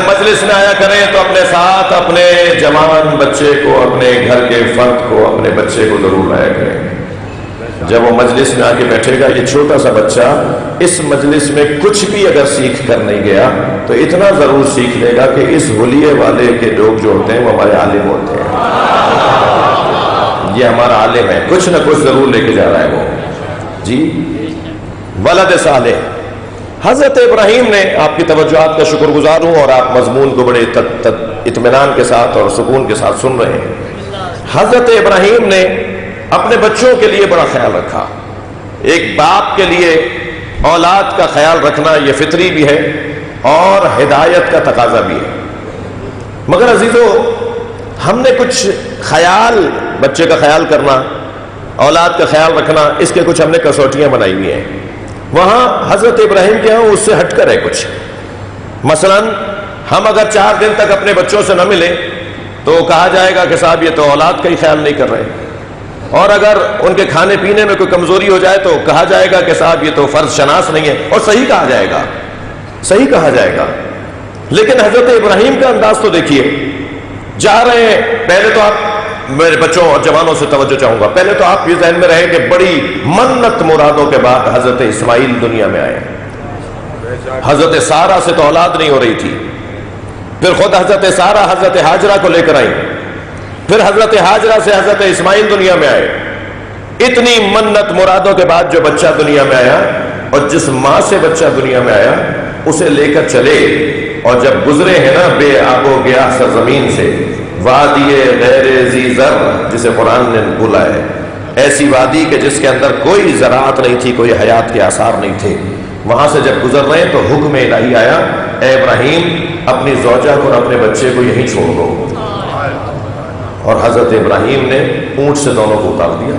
Speaker 2: مجلس میں آیا کریں تو اپنے ساتھ اپنے جوان بچے کو، اپنے گھر کے فرد کو، اپنے بچے کو ضرور لایا کریں۔ جب وہ مجلس میں آ کے بیٹھے گا، یہ چھوٹا سا بچہ اس مجلس میں کچھ بھی اگر سیکھ کر نہیں گیا تو اتنا ضرور سیکھ لے گا کہ اس حلیے والے کے لوگ جو ہوتے ہیں وہ ہمارے عالم ہوتے ہیں، یہ ہمارا عالم ہے، کچھ نہ کچھ ضرور لے کے جا رہا ہے وہ۔ جی ولد صالح حضرت ابراہیم نے، آپ کی توجہات کا شکر گزار ہوں اور آپ مضمون کو بڑے اطمینان کے ساتھ اور سکون کے ساتھ سن رہے ہیں۔ حضرت ابراہیم نے اپنے بچوں کے لیے بڑا خیال رکھا۔ ایک باپ کے لیے اولاد کا خیال رکھنا یہ فطری بھی ہے اور ہدایت کا تقاضا بھی ہے، مگر عزیزو ہم نے کچھ خیال، بچے کا خیال کرنا، اولاد کا خیال رکھنا، اس کے کچھ ہم نے کسوٹیاں بنائی ہوئی ہیں۔ وہاں حضرت ابراہیم کے ہاں اس سے ہٹ کر ہے کچھ۔ مثلا ہم اگر 4 دن تک اپنے بچوں سے نہ ملیں تو کہا جائے گا کہ صاحب یہ تو اولاد کا ہی خیال نہیں کر رہے، اور اگر ان کے کھانے پینے میں کوئی کمزوری ہو جائے تو کہا جائے گا کہ صاحب یہ تو فرض شناس نہیں ہے، اور صحیح کہا جائے گا، صحیح کہا جائے گا۔ لیکن حضرت ابراہیم کا انداز تو دیکھیے، جا رہے ہیں، پہلے تو آپ میرے بچوں اور جوانوں سے توجہ چاہوں گا، پہلے تو آپ یہ ذہن میں رہے کہ بڑی منت مرادوں کے بعد حضرت اسماعیل دنیا میں آئے۔ حضرت سارہ سے تو اولاد نہیں ہو رہی تھی، پھر خود حضرت سارہ حضرت ہاجرہ کو لے کر آئی، پھر حضرت ہاجرہ سے حضرت اسماعیل دنیا میں آئے۔ اتنی منت مرادوں کے بعد جو بچہ دنیا میں آیا، اور جس ماں سے بچہ دنیا میں آیا اسے لے کر چلے، اور جب گزرے ہیں نا بے آب و گیا سرزمین سے، وادی غیر ذی زر جسے قرآن نے بولا ہے، ایسی وادی کہ جس کے اندر کوئی زراعت نہیں تھی، کوئی حیات کے آثار نہیں تھے، وہاں سے جب گزر رہے ہیں تو حکم الہی آیا، اے ابراہیم اپنی زوجہ کو اور اپنے بچے کو یہیں چھوڑ دو۔ اور حضرت ابراہیم نے اونٹ سے دونوں کو اتار دیا۔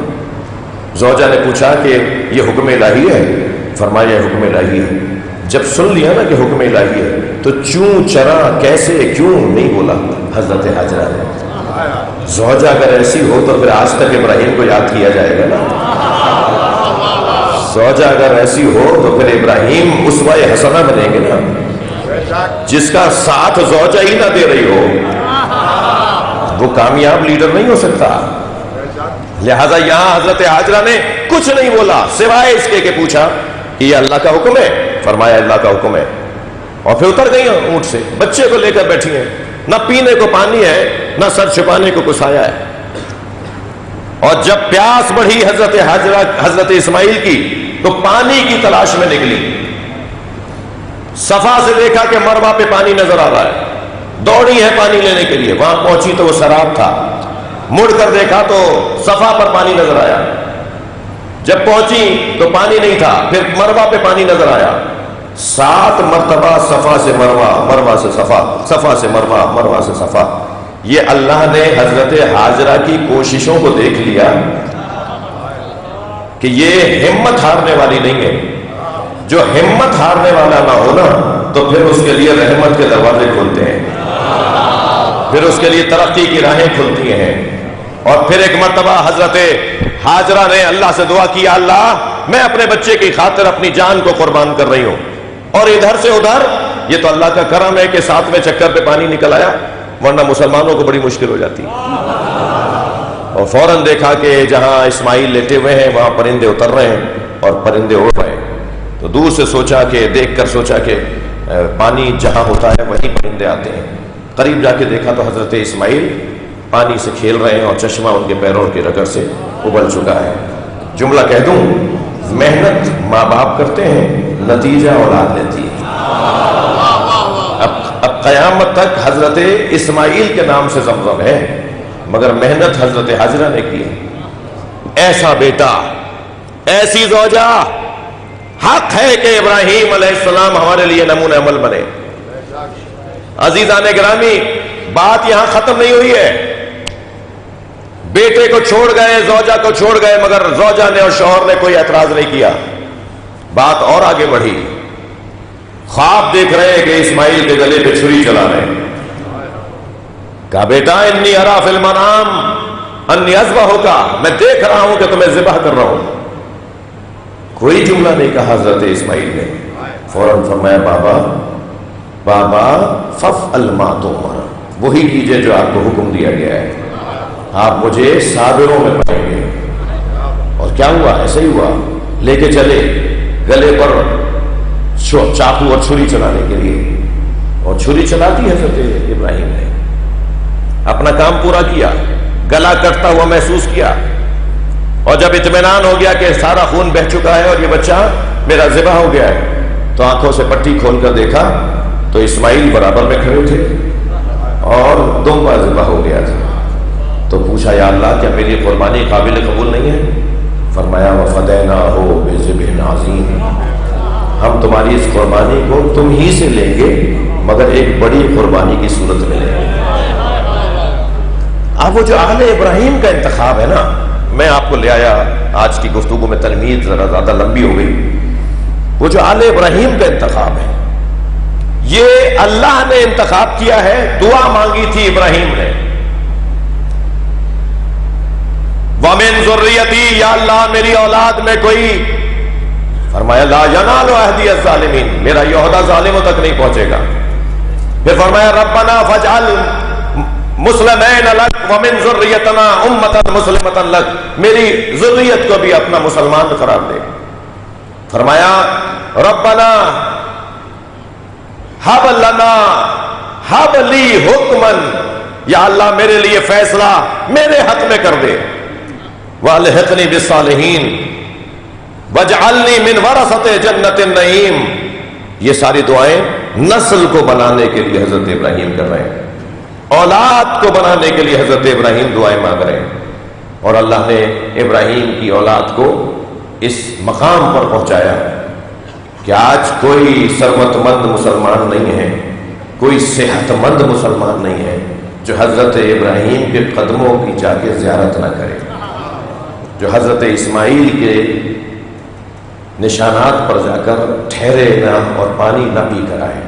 Speaker 2: زوجہ نے پوچھا کہ یہ حکم الہی ہے؟ فرمایا یہ حکم الہی ہے۔ جب سن لیا نا کہ حکم الہی ہے تو چوں چرا کیسے کیوں نہیں بولا حضرت ہاجرہ نے۔ زوجہ اگر ایسی ہو تو پھر آج تک ابراہیم کو یاد کیا جائے گا نا۔ زوجہ اگر ایسی ہو تو پھر ابراہیم اسوہ حسنہ بنیں گے نا۔ جس کا ساتھ زوجہ ہی نہ دے رہی ہو وہ کامیاب لیڈر نہیں ہو سکتا۔ لہذا یہاں حضرت ہاجرہ نے کچھ نہیں بولا سوائے اس کے کہ پوچھا کہ یہ اللہ کا حکم ہے؟ فرمایا اللہ کا حکم ہے، اور پھر اتر گئی اونٹ سے، بچے کو لے کر بیٹھی ہیں، نہ پینے کو پانی ہے نہ سر چھپانے کو کچھ سایہ ہے۔ اور جب پیاس بڑھی حضرت ہاجرہ حضرت اسماعیل کی تو پانی کی تلاش میں نکلی، صفا سے دیکھا کہ مروا پہ پانی نظر آ رہا ہے، دوڑی ہے پانی لینے کے لیے، وہاں پہنچی تو وہ سراب تھا، مڑ کر دیکھا تو صفا پر پانی نظر آیا، جب پہنچی تو پانی نہیں تھا، پھر مروہ پہ پانی نظر آیا، 7 مرتبہ صفا سے مروہ، مروہ سے صفا، صفا سے مروہ، مروہ سے صفا۔ یہ اللہ نے حضرت ہاجرہ کی کوششوں کو دیکھ لیا کہ یہ ہمت ہارنے والی نہیں ہے۔ جو ہمت ہارنے والا نہ ہونا تو پھر اس کے لیے رحمت کے دروازے کھلتے ہیں، پھر اس کے لیے ترقی کی راہیں کھلتی ہیں۔ اور پھر ایک مرتبہ حضرت ہاجرہ نے اللہ سے دعا کی، اللہ میں اپنے بچے کی خاطر اپنی جان کو قربان کر رہی ہوں، اور ادھر سے ادھر یہ تو اللہ کا کرم ہے کہ 7ویں چکر پہ پانی نکل آیا، ورنہ مسلمانوں کو بڑی مشکل ہو جاتی۔ اور فوراً دیکھا کہ جہاں اسماعیل لیٹے ہوئے ہیں وہاں پرندے اتر رہے ہیں اور پرندے اڑ رہے ہیں، تو دور سے سوچا کہ دیکھ کر سوچا کہ پانی جہاں ہوتا ہے وہیں پرندے آتے ہیں۔ قریب جا کے دیکھا تو حضرت اسماعیل پانی سے کھیل رہے ہیں اور چشمہ ان کے پیروں کے رگڑ سے ابل چکا ہے۔ جملہ کہہ دوں، محنت ماں باپ کرتے ہیں، نتیجہ اولاد لیتی ہے۔ اب قیامت تک حضرت اسماعیل کے نام سے زمزم ہے، مگر محنت حضرت ہاجرہ نے کی ہے۔ ایسا بیٹا، ایسی زوجہ، حق ہے کہ ابراہیم علیہ السلام ہمارے لیے نمونہ عمل بنے۔ عزیزان گرامی، بات یہاں ختم نہیں ہوئی ہے۔ بیٹے کو چھوڑ گئے، زوجہ کو چھوڑ گئے، مگر زوجہ نے اور شوہر نے کوئی اعتراض نہیں کیا۔ بات اور آگے بڑھی، خواب دیکھ رہے ہیں کہ اسماعیل کے گلے پہ چھری چلا رہے ہیں۔ کہا بیٹا انی ارا فی المنام انی اذبحک، میں دیکھ رہا ہوں کہ تمہیں ذبح کر رہا ہوں۔ کوئی جملہ نہیں کہا حضرت اسماعیل نے، فوراً فرمایا بابا بابا فافعل ما تؤمر، وہی کیجئے جو آپ کو حکم دیا گیا ہے، آپ مجھے صابروں میں پائیں گے۔ اور کیا ہوا؟ ایسا ہی ہوا، لے کے چلے گلے پر چاقو اور چھری چلانے کے لیے، اور چھری چلا دی حضرت ابراہیم نے، اپنا کام پورا کیا، گلا کٹتا ہوا محسوس کیا، اور جب اطمینان ہو گیا کہ سارا خون بہہ چکا ہے اور یہ بچہ میرا ذبح ہو گیا ہے، تو آنکھوں سے پٹی کھول کر دیکھا تو اسماعیل برابر میں کھڑے تھے اور دمبا ذبح ہو گیا تھا۔ تو پوچھا یا اللہ کیا میری قربانی قابل قبول نہیں ہے؟ فرمایا وَفَدَيْنَاهُ بِذِبْحٍ عَظِيمٍ، ہم تمہاری اس قربانی کو تم ہی سے لیں گے، مگر ایک بڑی قربانی کی صورت میں لیں گے۔ اب وہ جو آل ابراہیم کا انتخاب ہے نا، میں آپ کو لے آیا، آج کی گفتگو میں تلمید ذرا زیادہ لمبی ہو گئی۔ وہ جو آل ابراہیم کا انتخاب ہے، یہ اللہ نے انتخاب کیا ہے، دعا مانگی تھی ابراہیم نے، وَمِن ذُرِّيَّتِي، یا اللہ میری اولاد میں کوئی، فرمایا لا ینال عہدی الظالمین، میرا یہ عہدہ ظالموں تک نہیں پہنچے گا۔ پھر فرمایا ربنا فاجعل مسلمین لک ومن ذریتنا امۃ مسلمۃ لک، میری ذریت کو بھی اپنا مسلمان قرار دے۔ فرمایا ربنا ہب لنا ہب لی حکمن، یا اللہ میرے لیے فیصلہ میرے حق میں کر دے، والحقنی بالصالحین وجعلنی من ورثۃ جنت النعیم۔ یہ ساری دعائیں نسل کو بنانے کے لیے حضرت ابراہیم کر رہے ہیں، اولاد کو بنانے کے لیے حضرت ابراہیم دعائیں مانگ رہے ہیں، اور اللہ نے ابراہیم کی اولاد کو اس مقام پر پہنچایا کہ آج کوئی ثروت مند مسلمان نہیں ہے، کوئی صحت مند مسلمان نہیں ہے جو حضرت ابراہیم کے قدموں کی جا کے زیارت نہ کرے، جو حضرت اسماعیل کے نشانات پر جا کر ٹھہرے نہ اور پانی نہ پی کر آئے،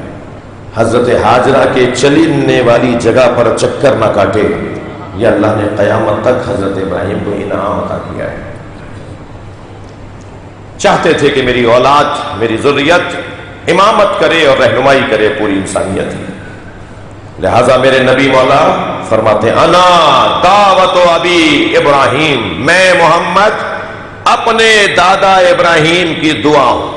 Speaker 2: حضرت ہاجرہ کے چلنے والی جگہ پر چکر نہ کاٹے۔ یہ اللہ نے قیامت تک حضرت ابراہیم کو انعام عطا کیا ہے۔ چاہتے تھے کہ میری اولاد، میری ذریت امامت کرے اور رہنمائی کرے پوری انسانیت کی، لہذا میرے نبی مولا فرماتے انا دعوت ابی ابراہیم، میں محمد اپنے دادا ابراہیم کی دعا ہوں۔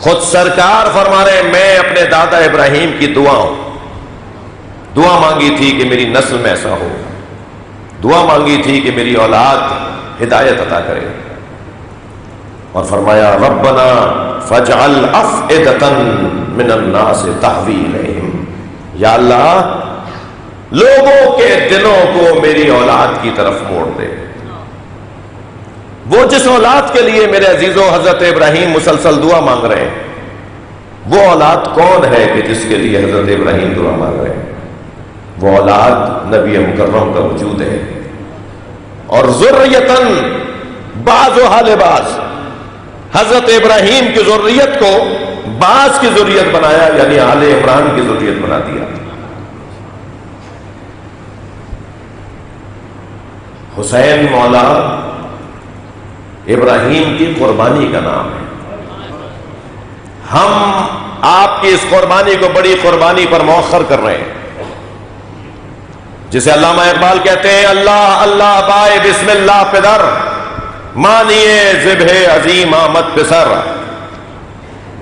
Speaker 2: خود سرکار فرما رہے میں اپنے دادا ابراہیم کی دعا ہوں۔ دعا مانگی تھی کہ میری نسل میں ایسا ہو، دعا مانگی تھی کہ میری اولاد ہدایت عطا کرے، اور فرمایا ربنا فاجعل افئدۃ من الناس تہوی الیہم، یا اللہ لوگوں کے دلوں کو میری اولاد کی طرف موڑ دے۔ وہ جس اولاد کے لیے میرے عزیزوں حضرت ابراہیم مسلسل دعا مانگ رہے ہیں، وہ اولاد کون ہے کہ جس کے لیے حضرت ابراہیم دعا مانگ رہے ہیں؟ وہ اولاد نبی مکرم کا وجود ہے. اور ذریتاً بعضها لبعض، حضرت ابراہیم کی ذریت کو بعض کی ذریت بنایا، یعنی آل عمران کی ذریت بنا دیا. حسین مولا ابراہیم کی قربانی کا نام ہے. ہم آپ کی اس قربانی کو بڑی قربانی پر مؤخر کر رہے ہیں، جسے علامہ اقبال کہتے ہیں اللہ اللہ بائے بسم اللہ پدر، مانیے ذبح عظیم آمد پسر.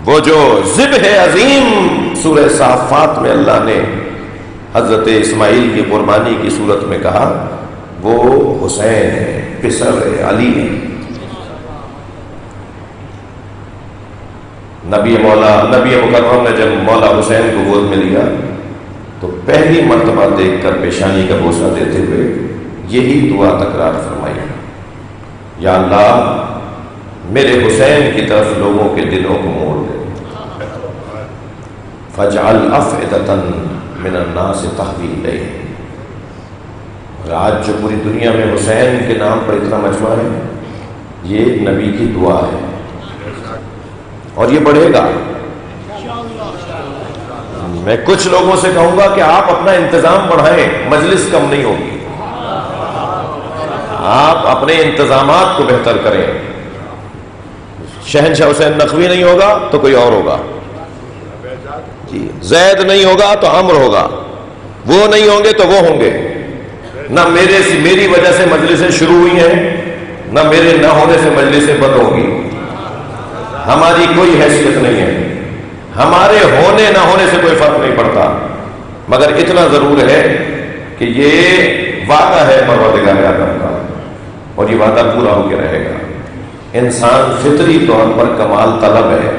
Speaker 2: وہ جو ذبح عظیم سورہ صافات میں اللہ نے حضرت اسماعیل کی قربانی کی صورت میں کہا، وہ حسین ہے، پسر ہے، علی ہے. نبی مکرم نے جب مولا حسین کو گود میں لیا تو پہلی مرتبہ دیکھ کر پیشانی کا بوسہ دیتے ہوئے یہی دعا تکرار فرمائی، یا اللہ میرے حسین کی طرف لوگوں کے دلوں کو موڑ دے. فاجعل افئدۃ من الناس تهوی الیہ. اور آج جو پوری دنیا میں حسین کے نام پر اتنا مجمع ہے، یہ نبی کی دعا ہے اور یہ بڑھے گا. میں کچھ لوگوں سے کہوں گا کہ آپ اپنا انتظام بڑھائیں، مجلس کم نہیں ہوگی. آپ اپنے انتظامات کو بہتر کریں. شہنشاہ حسین نقوی نہیں ہوگا تو کوئی اور ہوگا، جی زید نہیں ہوگا تو عمر ہوگا، وہ نہیں ہوں گے تو وہ ہوں گے. نہ میری وجہ سے مجلسیں شروع ہوئی ہیں، نہ میرے نہ ہونے سے مجلسیں بند ہوگی. ہماری کوئی حیثیت نہیں ہے، ہمارے ہونے نہ ہونے سے کوئی فرق نہیں پڑتا، مگر اتنا ضرور ہے کہ یہ وعدہ ہے پروردگار عالم کا اور یہ وعدہ پورا ہو کے رہے گا. انسان فطری طور پر کمال طلب ہے.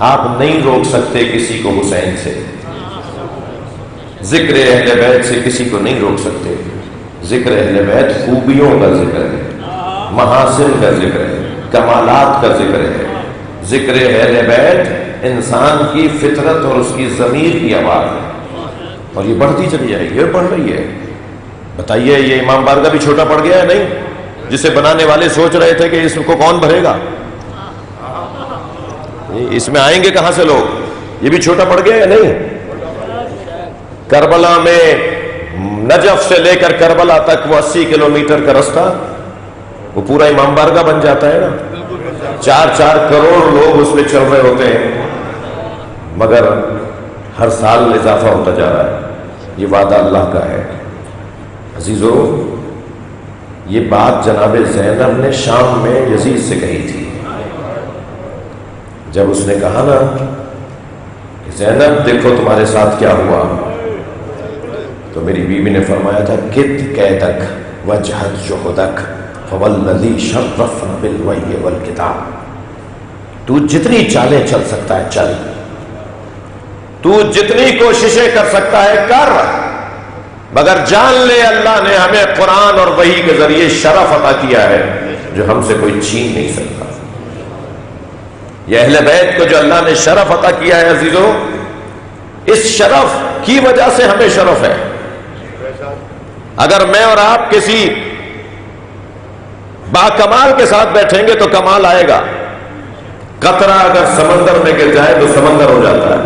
Speaker 2: آپ نہیں روک سکتے کسی کو حسین سے، ذکر اہل بیت سے کسی کو نہیں روک سکتے. ذکر اہل بیت خوبیوں کا ذکر ہے، محاسن کا ذکر ہے، کمالات کا ذکر ہے. ذکر اہل بیت انسان کی فطرت اور اس کی ضمیر کی آواز ہے اور یہ بڑھتی چلی جائے گی، یہ بڑھ رہی ہے. بتائیے یہ امام بارگاہ بھی چھوٹا پڑ گیا ہے نہیں؟ جسے بنانے والے سوچ رہے تھے کہ اس کو کون بھرے گا، اس میں آئیں گے کہاں سے لوگ، یہ بھی چھوٹا پڑ گیا ہے نہیں؟ کربلا میں نجف سے لے کر کربلا تک وہ 80 کلومیٹر کا راستہ، وہ پورا امام بارگاہ بن جاتا ہے نا. 4 کروڑ لوگ اس میں چل رہے ہوتے ہیں، مگر ہر سال اضافہ ہوتا جا رہا ہے. یہ وعدہ اللہ کا ہے. عزیزو، یہ بات جناب زینب نے شام میں یزید سے کہی تھی. جب اس نے کہا نا کہ زینب دیکھو تمہارے ساتھ کیا ہوا، تو میری بیوی نے فرمایا تھا کت قیدک وجہت جہدک فوالذی شرفنا بالوحی والکتاب. تو جتنی چالیں چل سکتا ہے چل، تو جتنی کوششیں کر سکتا ہے کر، مگر جان لے اللہ نے ہمیں قرآن اور وحی کے ذریعے شرف عطا کیا ہے جو ہم سے کوئی چھین نہیں سکتا. یہ اہل بیت کو جو اللہ نے شرف عطا کیا ہے عزیزو، اس شرف کی وجہ سے ہمیں شرف ہے. اگر میں اور آپ کسی با کمال کے ساتھ بیٹھیں گے تو کمال آئے گا. قطرہ اگر سمندر میں گر جائے تو سمندر ہو جاتا ہے.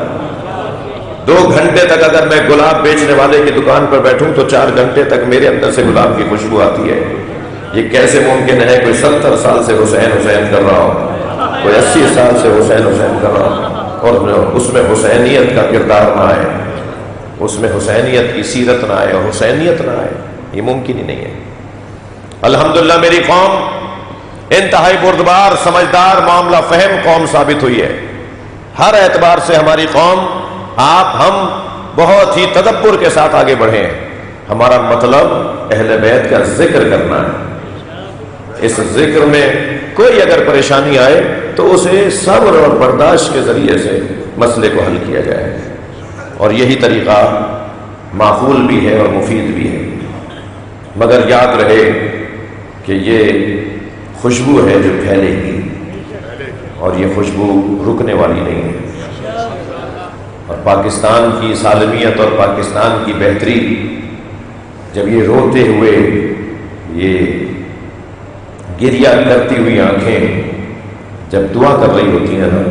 Speaker 2: 2 گھنٹے تک اگر میں گلاب بیچنے والے کی دکان پر بیٹھوں تو 4 گھنٹے تک میرے اندر سے گلاب کی خوشبو آتی ہے. یہ کیسے ممکن ہے کوئی 70 سال سے حسین حسین کر رہا ہو، کوئی 80 سال سے حسین حسین کر رہا ہو اور اس میں حسینیت کا کردار نہ آئے، اس میں حسینیت کی سیرت نہ آئے اور حسینیت نہ آئے؟ یہ ممکن ہی نہیں ہے. الحمدللہ میری قوم انتہائی بردبار، سمجھدار، معاملہ فہم قوم ثابت ہوئی ہے. ہر اعتبار سے ہماری قوم، آپ، ہم بہت ہی تدبر کے ساتھ آگے بڑھے ہیں. ہمارا مطلب اہل بیت کا ذکر کرنا ہے. اس ذکر میں کوئی اگر پریشانی آئے تو اسے صبر اور برداشت کے ذریعے سے مسئلے کو حل کیا جائے، اور یہی طریقہ معقول بھی ہے اور مفید بھی ہے. مگر یاد رہے کہ یہ خوشبو ہے جو پھیلے گی، اور یہ خوشبو رکنے والی نہیں ہے۔ اور پاکستان کی سالمیت اور پاکستان کی بہتری، جب یہ روتے ہوئے، یہ گریہ کرتی ہوئی آنکھیں جب دعا کر رہی ہوتی ہیں نا،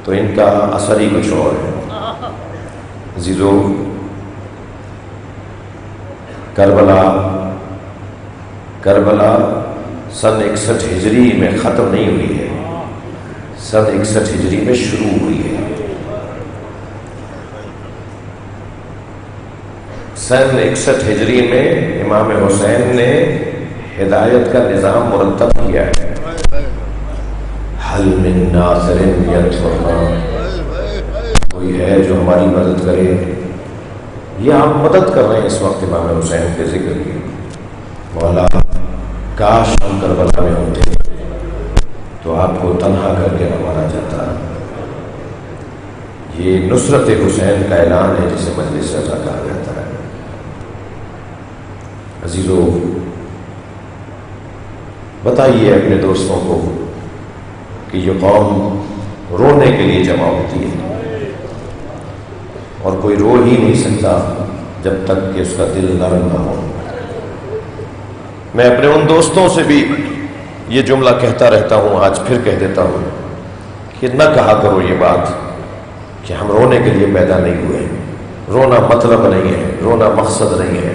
Speaker 2: تو ان کا اثر ہی کچھ اور ہے۔ عزیزو، کربلا سن 61 ہجری میں ختم نہیں ہوئی ہے، سن 61 ہجری میں شروع ہوئی ہے۔ سن 61 ہجری میں امام حسین نے ہدایت کا نظام مرتب کیا ہے۔ حل من ناصر ینصرنا، کوئی ہے جو ہماری مدد کرے؟ یہ آپ مدد کر رہے ہیں اس وقت امام حسین کے ذکر کی۔ مولا کاش ہم کربلا میں ہوتے تو آپ کو تنہا کر کے نہ مارا جاتا۔ یہ نصرت حسین کا اعلان ہے جسے مجلس رضا کہا جاتا ہے۔ عزیزو، بتائیے اپنے دوستوں کو کہ یہ قوم رونے کے لیے جمع ہوتی ہے، اور کوئی رو ہی نہیں سکتا جب تک کہ اس کا دل نرم نہ ہو۔ میں اپنے ان دوستوں سے بھی یہ جملہ کہتا رہتا ہوں، آج پھر کہہ دیتا ہوں کہ نہ کہا کرو یہ بات کہ ہم رونے کے لیے پیدا نہیں ہوئے۔ رونا مطلب نہیں ہے، رونا مقصد نہیں ہے۔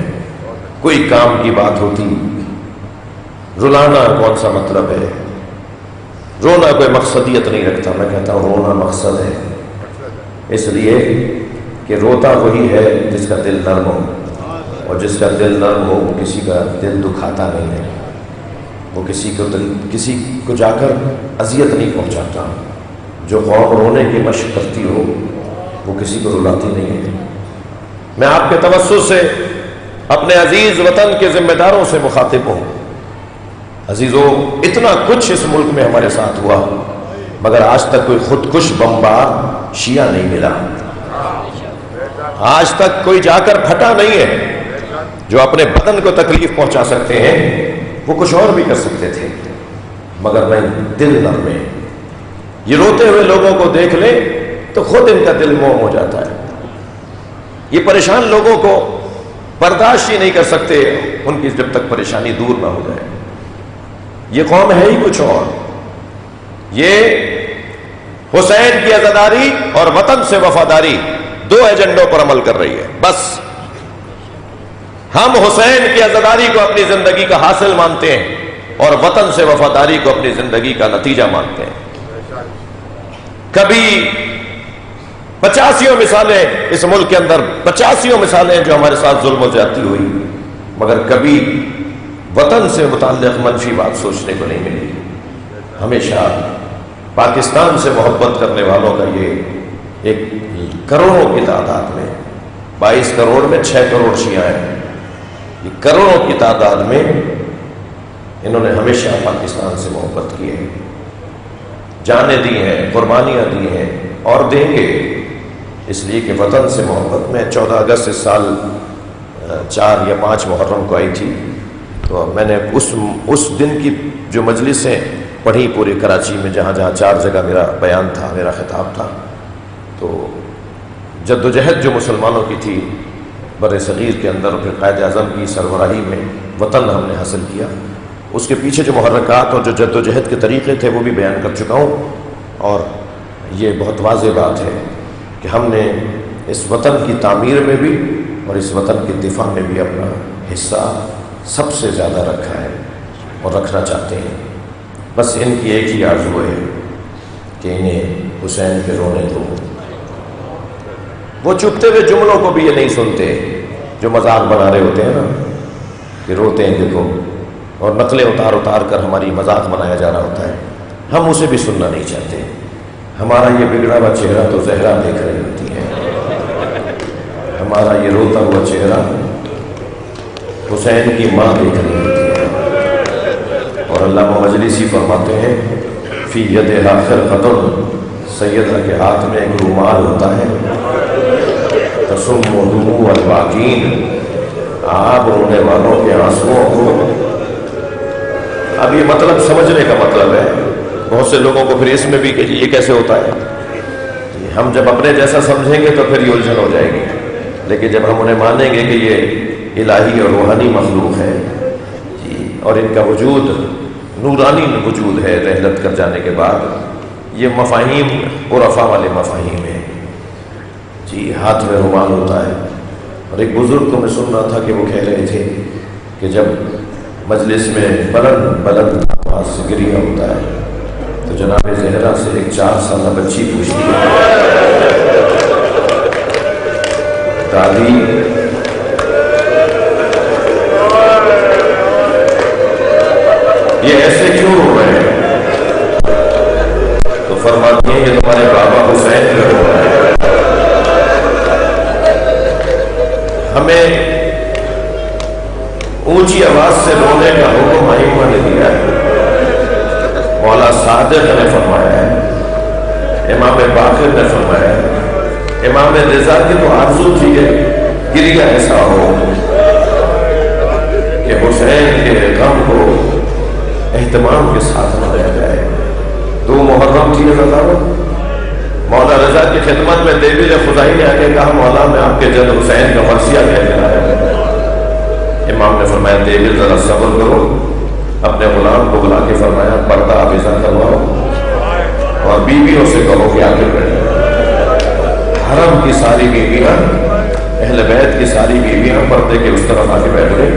Speaker 2: کوئی کام کی بات ہوتی، رلانا کون سا مطلب ہے؟ رونا کوئی مقصدیت نہیں رکھتا۔ میں کہتا ہوں رونا مقصد ہے، اس لیے کہ روتا وہی ہے جس کا دل نرم ہو، اور جس کا دل نرم ہو وہ کسی کا دل دکھاتا نہیں ہے، وہ کسی کو جا کر اذیت نہیں پہنچاتا۔ جو قوم رونے کی مشق کرتی ہو وہ کسی کو رلاتی نہیں ہے۔ میں آپ کے توسط سے اپنے عزیز وطن کے ذمہ داروں سے مخاطب ہوں۔ عزیزو، اتنا کچھ اس ملک میں ہمارے ساتھ ہوا، مگر آج تک کوئی خودکش بمبار شیعہ نہیں ملا۔ آج تک کوئی جا کر پھٹا نہیں ہے۔ جو اپنے بدن کو تکلیف پہنچا سکتے ہیں وہ کچھ اور بھی کر سکتے تھے، مگر نہیں، دل نرم ہے۔ یہ روتے ہوئے لوگوں کو دیکھ لے تو خود ان کا دل موم ہو جاتا ہے۔ یہ پریشان لوگوں کو برداشت ہی نہیں کر سکتے ان کی جب تک پریشانی دور نہ ہو جائے۔ یہ قوم ہے ہی کچھ اور۔ یہ حسین کی عزاداری اور وطن سے وفاداری، دو ایجنڈوں پر عمل کر رہی ہے۔ بس ہم حسین کی عزاداری کو اپنی زندگی کا حاصل مانتے ہیں اور وطن سے وفاداری کو اپنی زندگی کا نتیجہ مانتے ہیں۔ کبھی 85 مثالیں اس ملک کے اندر، 85 مثالیں جو ہمارے ساتھ ظلم و زیادتی ہوئی، مگر کبھی وطن سے متعلق منفی بات سوچنے کو نہیں ملی۔ ہمیشہ پاکستان سے محبت کرنے والوں کا یہ ایک کروڑوں کی تعداد میں، 22 کروڑ میں 6 کروڑ شیعہ ہیں، یہ کروڑوں کی تعداد میں انہوں نے ہمیشہ پاکستان سے محبت کی ہے، جانیں دی ہیں، قربانیاں دی ہیں اور دیں گے، اس لیے کہ وطن سے محبت۔ میں 14 اگست اس سال 4 یا 5 محرم کو آئی تھی، تو میں نے اس دن کی جو مجلسیں پڑھی پورے کراچی میں، جہاں جہاں 4 جگہ میرا بیان تھا، میرا خطاب تھا، تو جدوجہد جو مسلمانوں کی تھی بر صغیر کے اندر، پھر قائد اعظم کی سربراہی میں وطن ہم نے حاصل کیا، اس کے پیچھے جو محرکات اور جو جدوجہد کے طریقے تھے وہ بھی بیان کر چکا ہوں۔ اور یہ بہت واضح بات ہے کہ ہم نے اس وطن کی تعمیر میں بھی اور اس وطن کے دفاع میں بھی اپنا حصہ سب سے زیادہ رکھا ہے اور رکھنا چاہتے ہیں۔ بس ان کی ایک ہی آرزو ہے کہ انہیں حسین پہ رونے دو۔ وہ چپتے ہوئے جملوں کو بھی یہ نہیں سنتے جو مذاق بنا رہے ہوتے ہیں نا، کہ روتے ہیں دیکھو، اور نقلیں اتار اتار کر ہماری مذاق بنایا جا رہا ہوتا ہے۔ ہم اسے بھی سننا نہیں چاہتے۔ ہمارا یہ بگڑا ہوا چہرہ تو زہرا دیکھ رہی ہوتی ہے، ہمارا یہ روتا ہوا چہرہ حسین کی ماں دیکھ رہی ہوتی ہے۔ اور علامہ مجلسی فرماتے ہیں فی یدہا خرقۃ، سیدہ کے ہاتھ میں ایک رومال ہوتا ہے، تسم دموع الباکین، آپ رونے والوں کے آنسوؤں کو اب یہ مطلب سمجھنے کا مطلب ہے. بہت سے لوگوں کو پھر اس میں بھی کہ یہ کیسے ہوتا ہے. ہم جب اپنے جیسا سمجھیں گے تو پھر یہ الجھن ہو جائے گی، لیکن جب ہم انہیں مانیں گے کہ یہ الہی اور روحانی مخلوق ہے جی، اور ان کا وجود نورانی وجود ہے رحلت کر جانے کے بعد، یہ مفاہیم عرفا والے مفاہیم ہیں جی. ہاتھ میں رومال ہوتا ہے. اور ایک بزرگ کو میں سن رہا تھا کہ وہ کہہ رہے تھے کہ جب مجلس میں بلند بلند آواز سے گریہ ہوتا ہے تو جناب زہرا سے ایک 4 سالہ بچی پوچھتی ہے، دادی یہ ایسے کیوں ہو رہے ہیں؟ تو فرماتی ہیں یہ تمہارے بابا حسین کا ہو رہا ہے. ہمیں اونچی آواز سے رونے کا حکم ائمہ نے دیا ہے. مولا صادق نے فرمایا ہے، امام باقر نے فرمایا ہے، امام رضا کی تو آرزو تھی کہ گریہ ایسا ہو کہ حسین کے غم کو اہتمام کے ساتھ منایا جائے. 2 محرم تھی رضا. مولا رضا کی خدمت میں دیوی خدائی نے آ کے کہا مولا میں آپ کے جد حسین کا مرثیہ کہہ کے لایا. امام نے فرمایا دیوی ذرا صبر کرو. اپنے غلام کو بلا کے فرمایا پردہ آویزہ کرواؤ اور بیویوں سے کہو کہ آگے بیٹھیں. حرم کی ساری بیویاں، اہل بیت کی ساری بیویاں پردے کے اس طرف آگے بیٹھ گئی.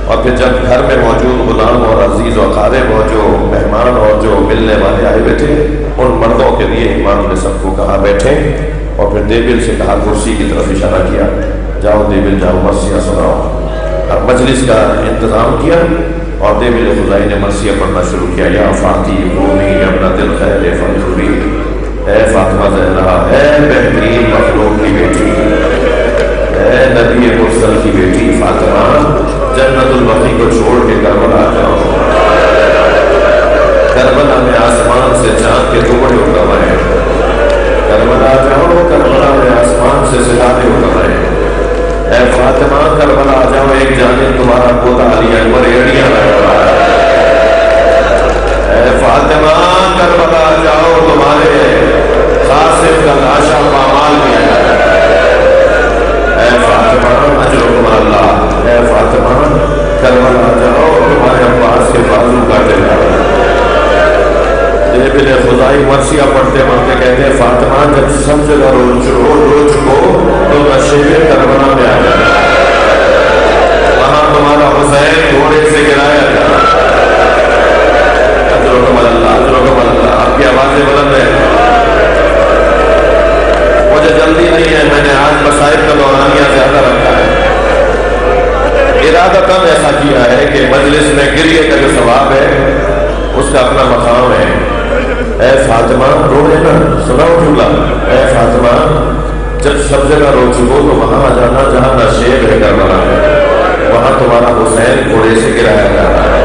Speaker 2: اور پھر جب گھر میں موجود غلام اور عزیز و اقارب اور جو مہمان اور جو ملنے والے آئے ہوئے تھے ان مردوں کے لیے امام نے سب کو کہا بیٹھیں. اور پھر دیبل سے کہا کرسی کی طرف اشارہ کیا، جاؤ دیبل جاؤ مرثیہ سناؤ. اب مجلس کا انتظام کیا اور دیبل خدائی نے مرثیہ پڑھنا شروع کیا. یا فاتی قومی اپنا دل خیر فخری، اے فاطمہ زہرا، اے بہترین مخلوق کی بیٹی، اے نبی مرسل کی بیٹی فاطمہ، جنت البقیع کو چھوڑ کے کربلا جاؤ. کربلا میں آسمان سے چاند کے ٹکڑے اتر رہے ہیں. کربلا جاؤ، کربلا میں آسمان سے ستارے اتر رہے ہیں. اے فاطمہ کربلا جاؤ، ایک جانب تمہارا پوتا علی اکبر ایڑیاں لگ رہا ہے. اے فاطمہ کربلا جاؤ، تمہارے قاسم کا لاشا پامال کیا جائے. اے فاطمہ اجرکم اللہ، اے فاطمہ کربلا جاؤ، تمہارے عباس کے بازو کاٹے جائے. دیبل خدائی مرثیہ پڑھتے پڑھتے کہتے ہیں فاطمہ جب سمجھ کر روز کو تو نشیب کربلا میں آ جائے. وہاں تمہارا حسین گھوڑے سے گرایا جائے. اجرکم اللہ، اجرکم اللہ. آپ کی آوازیں بلند ہیں. مجھے جلدی نہیں ہے، میں نے آج مسائل کا دورانیہ زیادہ رکھا ہے. ارادتاً ایسا کیا ہے کہ مجلس میں گریہ کا جو ثواب ہے اس کا اپنا مقام ہے. اے فاطمہ رو لینا، سناؤ جملہ. اے فاطمہ جب سب جگہ رو چکو تو وہاں آ جانا جہاں نشیب ہے کربلا ہے. وہاں تمہارا حسین گھوڑے سے گرایا جا رہا ہے.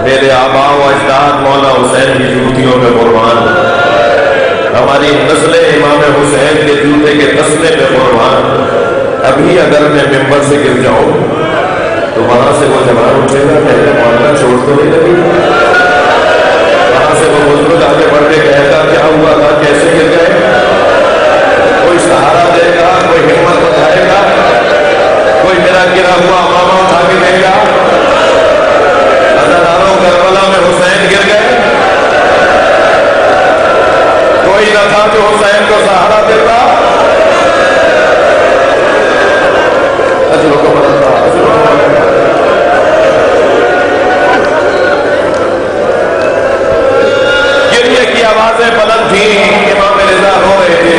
Speaker 2: میرے آباء و اجداد مولا حسین کی جوتیوں میں قربان، ہماری نسل امام حسین کے جوتے کے تسلے پہ قربان. ابھی اگر میں ممبر سے گر جاؤں تو وہاں سے وہ جوان اٹھے گا کہ مولانا چوٹ تو نہیں لگی. وہاں سے وہ بزرگ آگے بڑھ کے کہے گا کیا ہوا تھا، کیسے گر گئے. کوئی سہارا دے گا، کوئی ہمت بتائے گا، کوئی میرا گرا ہوا ماما اٹھا کے دے گا. ہزاروں کربلا میں حسین گر گئے، کوئی نہ تھا جو حسین کو سہارا دیتا. گریہ کی آوازیں بلند تھیں. امام رضا رو رہے تھے.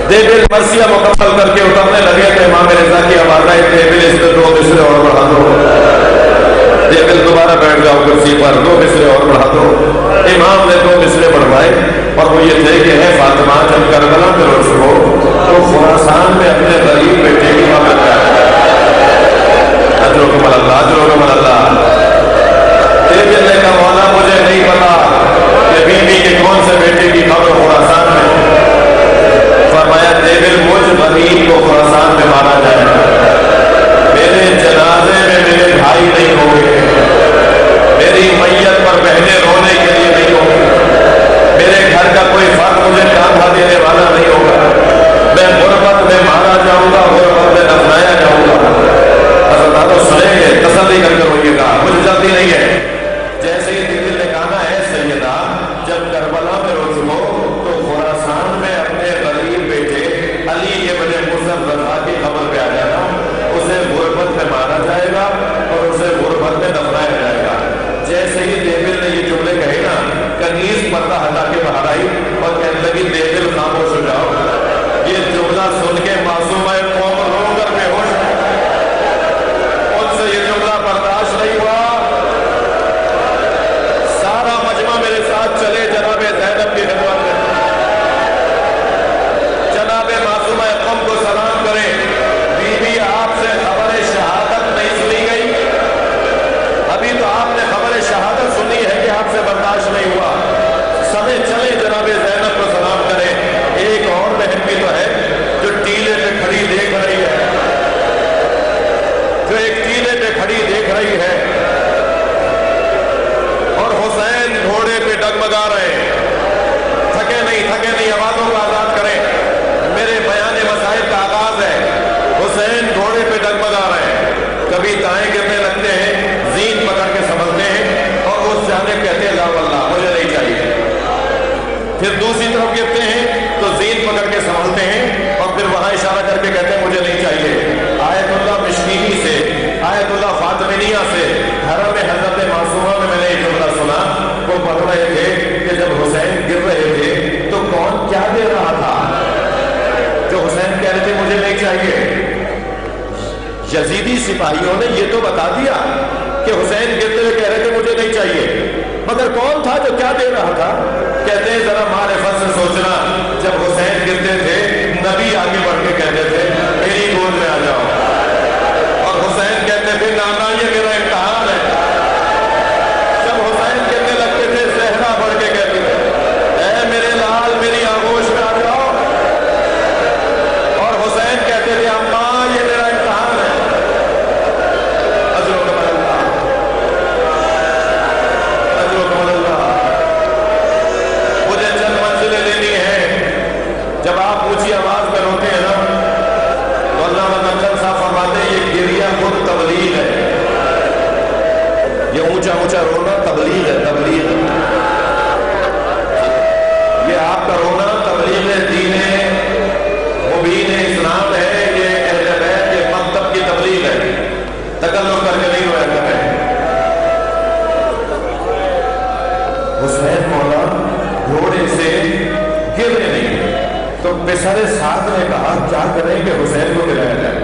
Speaker 2: دیبل مرثیہ مکمل کر کے اترنے لگے تو امام رضا کی آواز آئی دیبل اس پہ 2 مصرے اور بڑھا دو. دیبل دوبارہ بیٹھ جاؤ کرسی پر، 2 مصرے اور بڑھا دو. امام نے 2 مصرے بڑھوائے اور وہ یہ تھے کہ ہے فاطمہ جب کربلا میں روز ہو تو خراسان میں اپنے غریب بیٹے کی مدد کر. اجرکم اللہ، اجرکم اللہ. دیبل نے کہا مولا مجھے نہیں پتا کہ بیوی کے کون سے بیٹے کی خبر خراسان میں. فرمایا دیبل مجھ غریب کو خراسان میں مارا جائے، میرے جنازے میں میرے بھائی نہیں پھر دوسری طرف گرتے ہیں تو زین پکڑ کے سنبھالتے ہیں اور پھر وہاں اشارہ کر کے کہتے ہیں مجھے نہیں چاہیے. آیت اللہ مشکینی سے، آیت اللہ فاطمیہ سے حرم حضرت معصومہ میں نے ایک جملہ سنا. وہ پڑھ رہے تھے کہ جب حسین گر رہے تھے تو کون کیا دے رہا تھا؟ جو حسین کہہ رہے تھے مجھے نہیں چاہیے. یزیدی سپاہیوں نے یہ تو بتا دیا کہ حسین گرتے ہوئے کہہ رہے تھے مجھے نہیں چاہیے، مگر کون تھا جو کیا دے رہا تھا؟ کہتے ہیں ذرا معرفت سے سوچنا، جب حسین گرتے تھے نبی آگے بڑھ کے کہتے تھے میری گود میں آ جاؤ، اور حسین کہتے تھے نانا یہ میرا امتحان ہے. جب حسین کہنے لگتے تھے زہرا بڑھ کے کہتے تھے اے میرے لال میری آغوش میں آ جاؤ، اور حسین کہتے تھے اماں یہ میرا امتحان ہے. مجھے چند منزلیں لینی ہے. جب آپ اونچی آواز میں روتے ہیں نا تو علامہ نقل صاحب فرماتے ہیں یہ گریہ خود تبلیغ ہے. یہ اونچا اونچا رونا تبلیغ ہے، تبلیغ. یہ آپ کا رونا تبلیغ دین مبین اسلام ہے. یہ اہل بیت کے مکتب کی تبلیغ ہے. تکلف کر کے نہیں رویا کریں. حسین مولا گھوڑے سے گرے نہیں تو پسر ساتھ نے کہا کیا کریں کہ حسین کو گرایا جائے.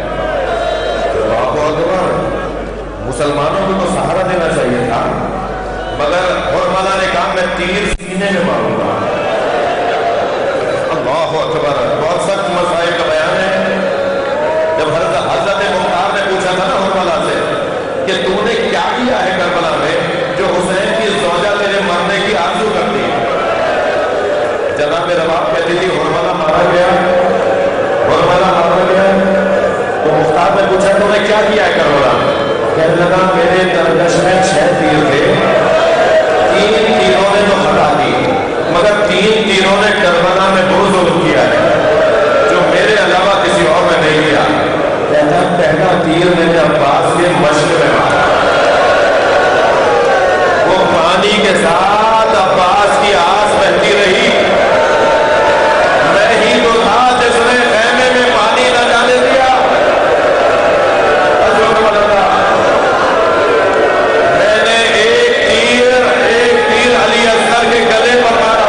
Speaker 2: اللہ اکبر. مسلمانوں کو تو سہارا دینا چاہیے تھا، مگر حرملہ نے کہا میں تیر سینے میں ماروں گا. اللہ اکبر. بہت سخت مسائل کا بیان ہے. جب حضرت مختار نے پوچھا تھا نا حرملہ سے کہ تو نے کیا کیا ہے کربلا میں جو حسین کی زوجہ تیرے مرنے کی آرزو کرتی ہے. جناب رباب کہتی تھی حرملہ مارا گیا، حرملہ مارا گیا. تو مختار نے پوچھا تو نے کیا کیا ہے کربلا؟ کہنے لگا میرے ترکش میں 6 تیر تھے، 3 تیروں نے تو خطا کی، مگر 3 تیروں نے کربلا میں وہ ظلم کیا ہے جو میرے علاوہ کسی اور نے نہیں کیا. کہتا پہلا تیر میں نے عباس کے مشرق میں مارا، وہ پانی کے ساتھ عباس کی آس بہتی رہی. میں ہی تو تھا جس نے خیمے میں پانی نہ جانے دیا. میں نے ایک تیر علی اصغر کے گلے پر مارا.